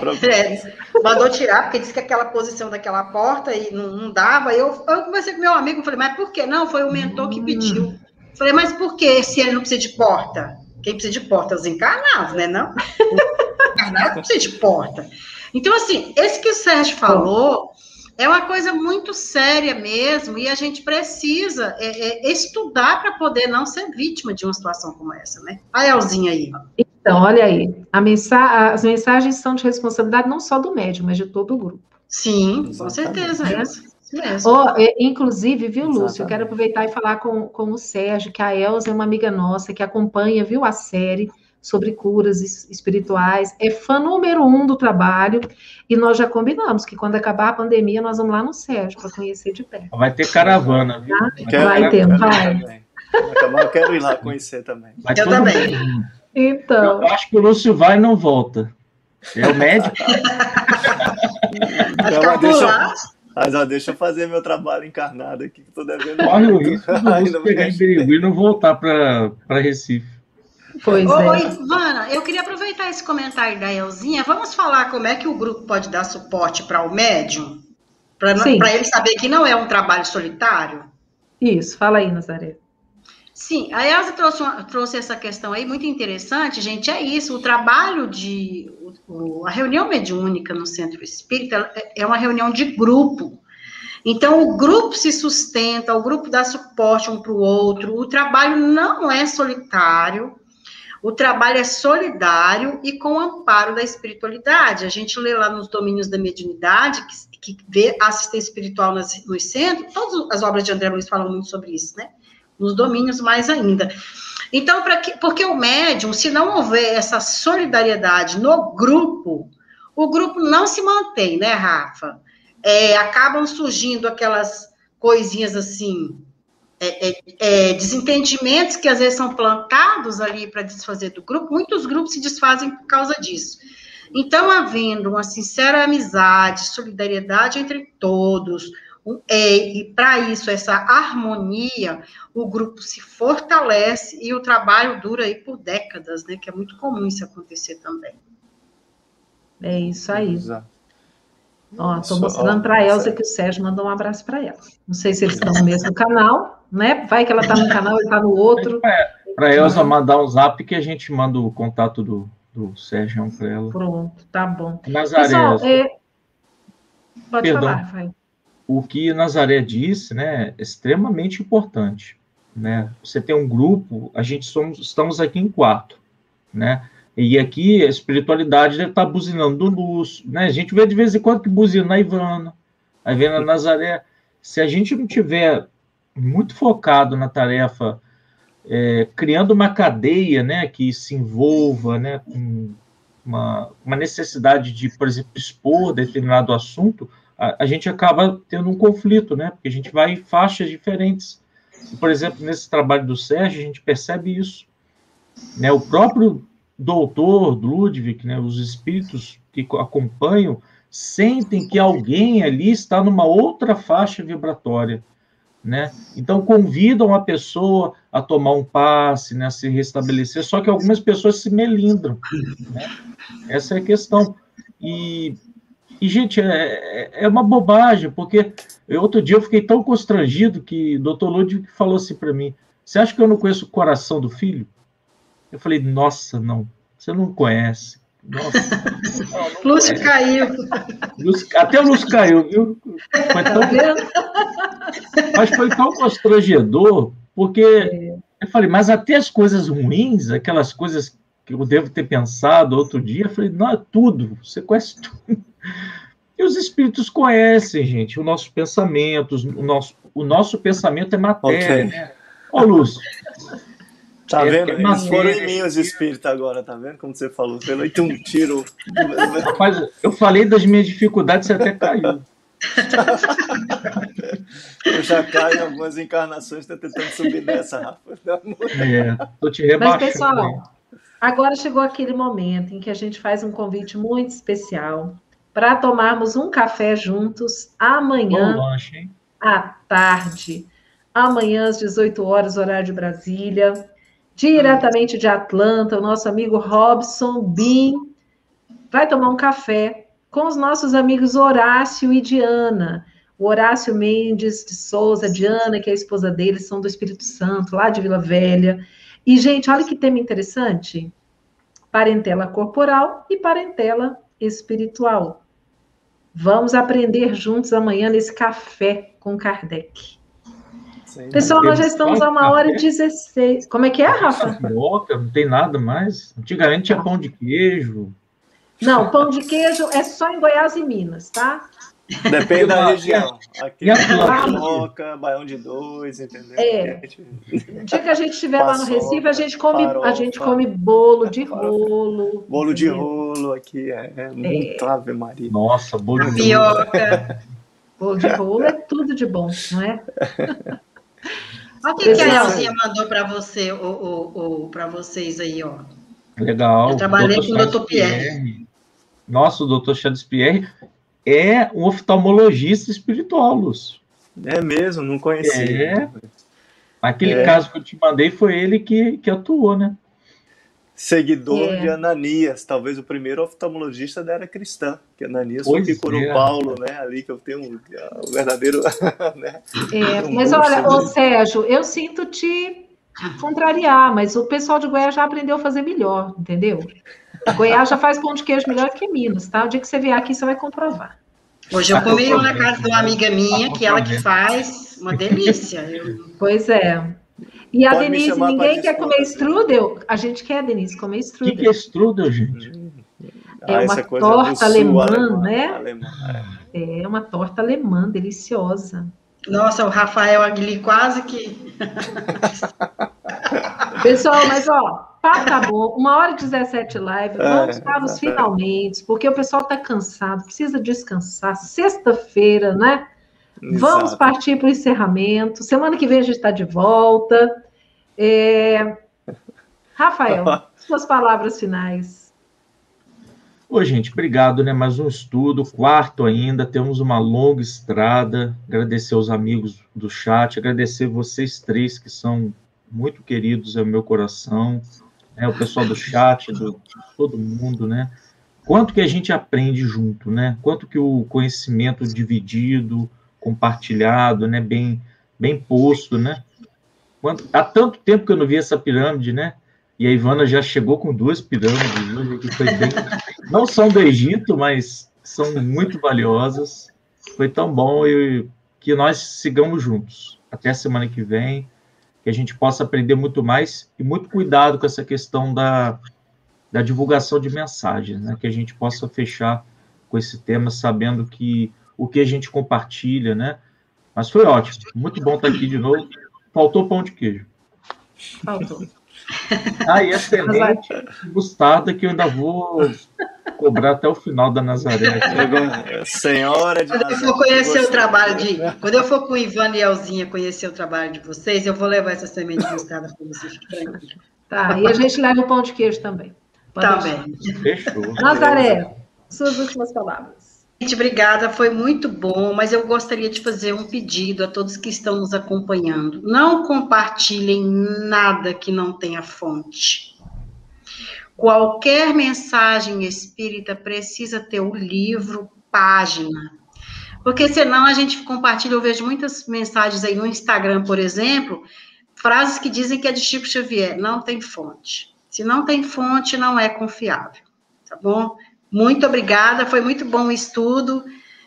mandou tirar, porque disse que aquela posição daquela porta e não dava. Eu conversei com meu amigo, falei, mas por quê? Não, foi o mentor que pediu. Falei, mas por que se ele não precisa de porta? Quem precisa de porta é os encarnados, né? Não? Os encarnados não precisam de porta. Então, assim, esse que o Sérgio falou é uma coisa muito séria mesmo, e a gente precisa estudar para poder não ser vítima de uma situação como essa, né? A Elzinha aí. Então, olha aí, as mensagens são de responsabilidade não só do médium, mas de todo o grupo. Sim, com certeza. Inclusive, viu, Lúcio, eu quero aproveitar e falar com o Sérgio, que a Elza é uma amiga nossa, que acompanha, viu, a série sobre curas espirituais, é fã número 1 do trabalho, e nós já combinamos que quando acabar a pandemia, nós vamos lá no Sérgio para conhecer de perto. Vai ter caravana, viu? Vai ter, vai. Eu quero ir lá conhecer também. Eu também. Então. Eu acho que o Lúcio vai e não volta. É o médico. Deixa eu fazer meu trabalho encarnado aqui, que estou devendo. Corre o risco do Lúcio pegar em Birigui e não voltar para Recife. Pois Oi, Ivana, eu queria aproveitar esse comentário da Elzinha. Vamos falar como é que o grupo pode dar suporte para o médium? Para ele saber que não é um trabalho solitário? Isso, fala aí, Nazaré. Sim, a Elza trouxe essa questão aí muito interessante, gente. É isso, o trabalho a reunião mediúnica no Centro Espírita é uma reunião de grupo. Então, o grupo se sustenta, o grupo dá suporte um para o outro, o trabalho não é solitário, o trabalho é solidário e com o amparo da espiritualidade. A gente lê lá nos domínios da mediunidade, que vê a assistência espiritual nos centros, todas as obras de André Luiz falam muito sobre isso, né? Nos domínios mais ainda. Então, porque o médium, se não houver essa solidariedade no grupo, o grupo não se mantém, né, Rafa? Acabam surgindo aquelas coisinhas assim, desentendimentos que às vezes são plantados ali para desfazer do grupo. Muitos grupos se desfazem por causa disso. Então, havendo uma sincera amizade, solidariedade entre todos, e para isso, essa harmonia, o grupo se fortalece e o trabalho dura aí por décadas, né? Que é muito comum isso acontecer também. É isso aí. Estou mostrando para a Elza que o Sérgio mandou um abraço para ela. Não sei se eles estão no mesmo canal, né? Vai que ela está no canal e está no outro. Para a Elza mandar um zap que a gente manda o contato do Sérgio para ela. Pronto, tá bom. Nazaré, pessoal, pode falar, vai. O que Nazaré disse, né, é extremamente importante, né? Você tem um grupo, estamos aqui em 4, né? E aqui a espiritualidade deve estar buzinando do Lúcio, né? A gente vê de vez em quando que buzina na Ivana, aí vem na Nazaré. Se a gente não tiver muito focado na tarefa, criando uma cadeia, né, que se envolva, né, com uma necessidade de, por exemplo, expor determinado assunto, a gente acaba tendo um conflito, né? Porque a gente vai em faixas diferentes. Por exemplo, nesse trabalho do Sérgio, a gente percebe isso, né? O próprio doutor Ludwig, né? Os espíritos que acompanham, sentem que alguém ali está numa outra faixa vibratória, né? Então, convidam a pessoa a tomar um passe, né? A se restabelecer, só que algumas pessoas se melindram, né? Essa é a questão. E gente, é uma bobagem, porque outro dia eu fiquei tão constrangido que o doutor Ludwig falou assim para mim: você acha que eu não conheço o coração do filho? Eu falei: nossa, não, você não conhece. Nossa, Lúcio caiu. Até o Lúcio caiu, viu? Mas foi tão constrangedor, porque eu falei, mas até as coisas ruins, aquelas coisas que eu devo ter pensado outro dia, eu falei, não, é tudo, você conhece tudo. E os espíritos conhecem, gente, os nossos pensamentos, o nosso pensamento é matéria, né? Ó, Lúcio. Tá vendo? Eles foram em mim, os espíritos, agora, tá vendo? Como você falou, você vai ter um tiro. Rapaz, eu falei das minhas dificuldades, você até caiu. Eu já caio em algumas encarnações, tá tentando subir nessa, Rafa. Tô te rebaixando. Mas, pessoal, agora chegou aquele momento em que a gente faz um convite muito especial para tomarmos um café juntos amanhã Bom lanche, hein? à tarde. Amanhã, às 18 horas, horário de Brasília. Diretamente de Atlanta, o nosso amigo Robson Bin vai tomar um café com os nossos amigos Horácio e Diana. O Horácio Mendes de Souza, Diana, que é a esposa dele, são do Espírito Santo, lá de Vila Velha. E, gente, olha que tema interessante. Parentela corporal e parentela espiritual. Vamos aprender juntos amanhã nesse café com Kardec. Sim, pessoal, nós já estamos a 1h16. Como é que é, Rafa? Não tem nada mais. Antigamente tinha pão de queijo. Não, pão de queijo é só em Goiás e Minas, tá? Depende da região. Aqui E a Moca, Baião de Dois, entendeu? O dia que a gente estiver lá no Recife, a gente come bolo de rolo. Bolo de rolo aqui é muito Ave Maria. Nossa, bolo de Tapioca. Bolo de rolo é tudo de bom, não é? Olha o que a Elzinha mandou para você, para vocês aí, ó. Legal. Eu trabalhei com o Dr. Pierre. Nossa, o Dr. Charles Pierre é um oftalmologista espiritual, Lúcio. É mesmo, não conhecia. Aquele caso que eu te mandei foi ele que atuou, né? Seguidor de Ananias, talvez o primeiro oftalmologista da era cristã, que Ananias foi que curou Paulo, né? Ali que eu tenho o verdadeiro. Né? Mas olha, ô Sérgio, eu sinto te contrariar, mas o pessoal de Goiás já aprendeu a fazer melhor, entendeu? Goiás já faz pão de queijo melhor que Minas, tá? O dia que você vier aqui, você vai comprovar. Hoje eu comi na casa de uma amiga minha, que ela que faz, uma delícia. Pois é. E a Denise, ninguém quer comer strudel? A gente quer, Denise, comer strudel. O que é strudel, gente? É uma torta alemã, né? É uma torta alemã, deliciosa. Nossa, o Rafael Aguili quase que... Pessoal, mas ó, tá bom, 1h17 live, vamos para os finalmente, porque o pessoal tá cansado, precisa descansar, sexta-feira, né? Exato. Vamos partir para o encerramento, semana que vem a gente está de volta. Rafael, suas palavras finais. Oi, gente, obrigado, né? Mais um estudo, quarto ainda, temos uma longa estrada. Agradecer aos amigos do chat, agradecer vocês três que são muito queridos ao meu coração, né? O pessoal do chat, todo mundo, né? Quanto que a gente aprende junto, né? Quanto que o conhecimento dividido, compartilhado, né? Bem posto, né? Há tanto tempo que eu não vi essa pirâmide, né? E a Ivana já chegou com 2 pirâmides hoje, que foi bem... Não são do Egito, mas são muito valiosas. Foi tão bom que nós sigamos juntos. Até a semana que vem, que a gente possa aprender muito mais e muito cuidado com essa questão da divulgação de mensagens, né? Que a gente possa fechar com esse tema, sabendo que o que a gente compartilha, né? Mas foi ótimo. Muito bom estar aqui de novo. Faltou pão de queijo. Faltou. E a semente gustada que eu ainda vou cobrar até o final da Nazaré. Senhora de Nazaré. Quando eu for conhecer o trabalho quando eu for com o Ivana e Elzinha conhecer o trabalho de vocês, eu vou levar essa semente gustada para vocês ficarem tranquilos. Tá, e a gente leva o pão de queijo também. Também. Fechou. Nazaré, suas últimas palavras. Gente, obrigada, foi muito bom, mas eu gostaria de fazer um pedido a todos que estão nos acompanhando. Não compartilhem nada que não tenha fonte. Qualquer mensagem espírita precisa ter o livro, página. Porque senão a gente compartilha, eu vejo muitas mensagens aí no Instagram, por exemplo, frases que dizem que é de Chico Xavier. Não tem fonte. Se não tem fonte, não é confiável. Tá bom? Muito obrigada, foi muito bom o estudo,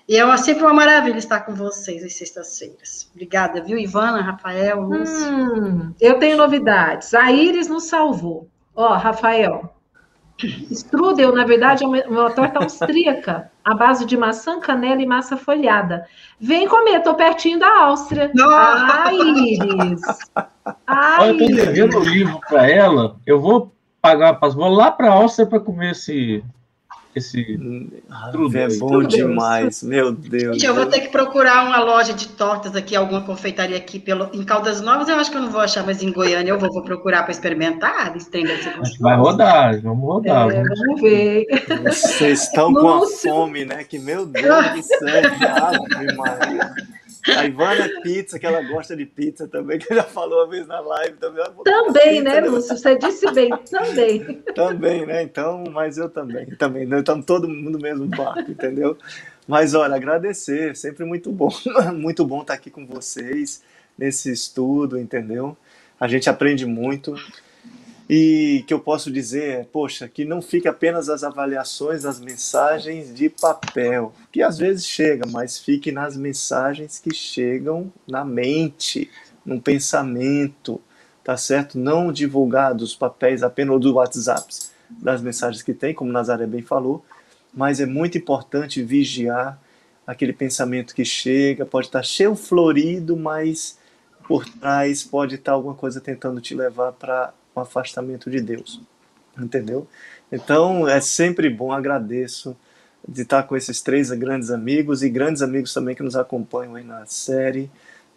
e é sempre uma maravilha estar com vocês às sextas-feiras. Obrigada, viu, Ivana, Rafael, Lúcio? Eu tenho novidades. A Iris nos salvou. Ó, Rafael, Strudel, na verdade, é uma torta austríaca, à base de maçã, canela e massa folhada. Vem comer, estou pertinho da Áustria. Ai, Iris! Olha, eu estou devendo o livro para ela, eu vou pagar, vou lá para a Áustria para comer esse é bom demais, meu Deus. Gente, eu vou ter que procurar uma loja de tortas aqui, alguma confeitaria aqui em Caldas Novas, eu acho que eu não vou achar, mas em Goiânia eu vou procurar para experimentar. Vai rodar, vamos rodar. Vamos ver. Vocês estão com a fome, né? Que, meu Deus do céu, Ave Maria. A Ivana Pizza, que ela gosta de pizza também, que já falou uma vez na live também. Também, né, Lúcio? Você disse bem, também. Também, né? Então, mas eu também. Nós estamos todo mundo no mesmo barco, entendeu? Mas, olha, agradecer, sempre muito bom estar aqui com vocês nesse estudo, entendeu? A gente aprende muito. E que eu posso dizer, poxa, que não fique apenas as avaliações, as mensagens de papel, que às vezes chega, mas fique nas mensagens que chegam na mente, no pensamento, tá certo? Não divulgar dos papéis apenas ou do WhatsApp, das mensagens que tem, como Nazaré bem falou, mas é muito importante vigiar aquele pensamento que chega, pode estar cheio, florido, mas por trás pode estar alguma coisa tentando te levar para um afastamento de Deus, entendeu? Então é sempre bom, agradeço de estar com esses 3 grandes amigos e grandes amigos também que nos acompanham aí na série.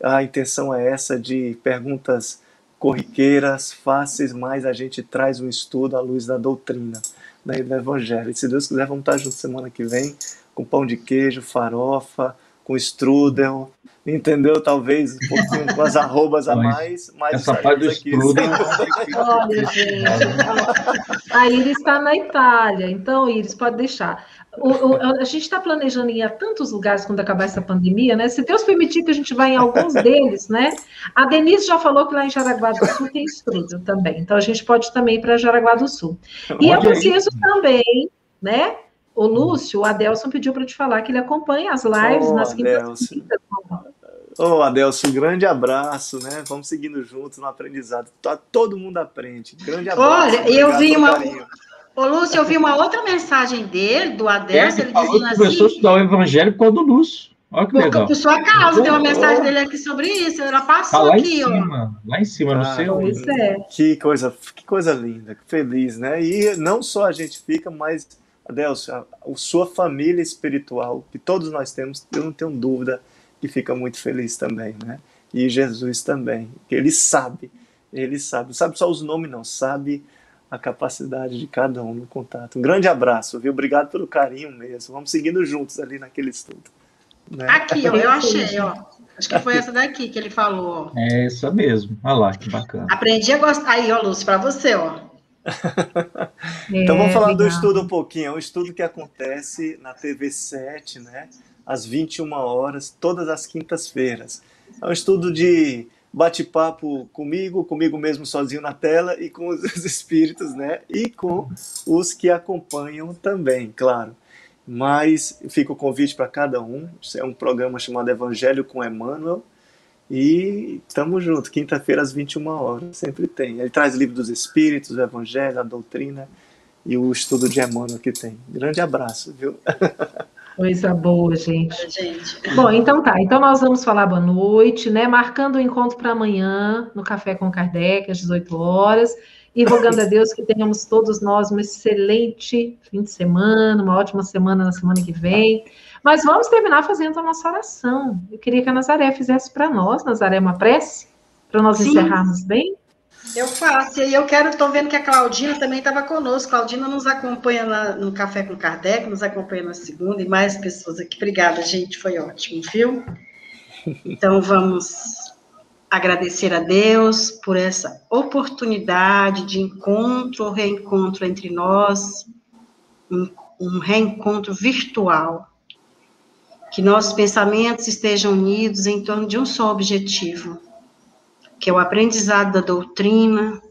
A intenção é essa, de perguntas corriqueiras, fáceis, mas a gente traz um estudo à luz da doutrina, do Evangelho. E se Deus quiser, vamos estar juntos semana que vem com pão de queijo, farofa, com strudel, entendeu? Talvez um pouquinho com as arrobas a mais. Essa parte do strudel... Olha, gente, a Iris está na Itália, então, Iris, pode deixar. A gente está planejando ir a tantos lugares quando acabar essa pandemia, né? Se Deus permitir que a gente vá em alguns deles, né? A Denise já falou que lá em Jaraguá do Sul tem strudel também, então a gente pode também ir para Jaraguá do Sul. E eu preciso também, né? O Lúcio, o Adelson pediu para te falar que ele acompanha as lives nas quintas-feiras. Adelson, um grande abraço, né? Vamos seguindo juntos no aprendizado. Todo mundo aprende. Grande abraço. Olha, eu vi Ô, Lúcio, eu vi uma outra mensagem dele, do Adelson, ele dizendo assim... começou a estudar o Evangelho por causa do Lúcio. Olha que legal. Por sua causa, tem uma mensagem dele aqui sobre isso, ela passou lá aqui, lá em cima, no seu. Pois é. Que coisa linda, feliz, né? E não só a gente fica, mas, Adelson, a sua família espiritual, que todos nós temos, eu não tenho dúvida que fica muito feliz também, né? E Jesus também, que ele sabe só os nomes não, sabe a capacidade de cada um no contato. Um grande abraço, viu? Obrigado pelo carinho mesmo. Vamos seguindo juntos ali naquele estudo. Né? Aqui, ó, eu achei, ó. Acho que foi essa daqui que ele falou, ó. É essa mesmo. Olha lá, que bacana. Aprendi a gostar. Aí, ó, Lúcio, para você, ó. Então vamos falar do estudo um pouquinho. É um estudo que acontece na TV 7, né? Às 21 horas, todas as quintas-feiras. É um estudo de bate-papo comigo mesmo sozinho na tela e com os espíritos, né? E com os que acompanham também, claro. Mas fica o convite para cada um. É um programa chamado Evangelho com Emmanuel. E estamos juntos, quinta-feira às 21 horas, sempre tem. Ele traz o livro dos Espíritos, o Evangelho, a doutrina e o estudo de Emmanuel que tem. Grande abraço, viu? Coisa boa, gente. Bom, então tá. Então nós vamos falar boa noite, né? Marcando o encontro para amanhã, no Café com Kardec, às 18 horas. E rogando a Deus que tenhamos todos nós um excelente fim de semana, uma ótima semana na semana que vem. Mas vamos terminar fazendo a nossa oração. Eu queria que a Nazaré fizesse para nós. Nazaré, uma prece? Para nós encerrarmos bem? Eu faço. E eu estou vendo que a Claudina também estava conosco. Claudina nos acompanha no Café com Kardec, nos acompanha na segunda, e mais pessoas aqui. Obrigada, gente. Foi ótimo, viu? Então, vamos agradecer a Deus por essa oportunidade de encontro ou reencontro entre nós, um reencontro virtual. Que nossos pensamentos estejam unidos em torno de um só objetivo, que é o aprendizado da doutrina,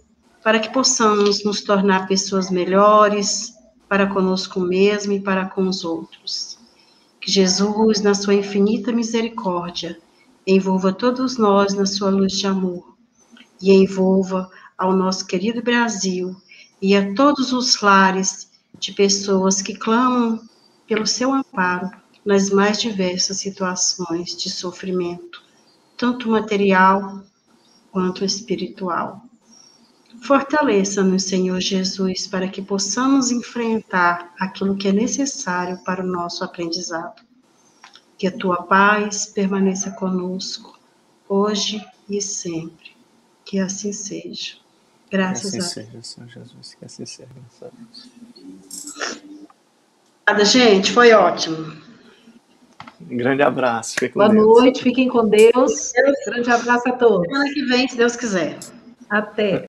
para que possamos nos tornar pessoas melhores para conosco mesmo e para com os outros. Que Jesus, na sua infinita misericórdia, envolva todos nós na sua luz de amor e envolva ao nosso querido Brasil e a todos os lares de pessoas que clamam pelo seu amparo nas mais diversas situações de sofrimento, tanto material quanto espiritual. Fortaleça-nos, Senhor Jesus, para que possamos enfrentar aquilo que é necessário para o nosso aprendizado. Que a tua paz permaneça conosco, hoje e sempre. Que assim seja. Graças a Deus. Que assim seja, Senhor Jesus, que assim seja. Graças a Deus. Obrigada, gente, foi ótimo. Um grande abraço. Fique com Boa Deus. noite, fiquem com Deus. Grande abraço a todos. Semana que vem, se Deus quiser. Até.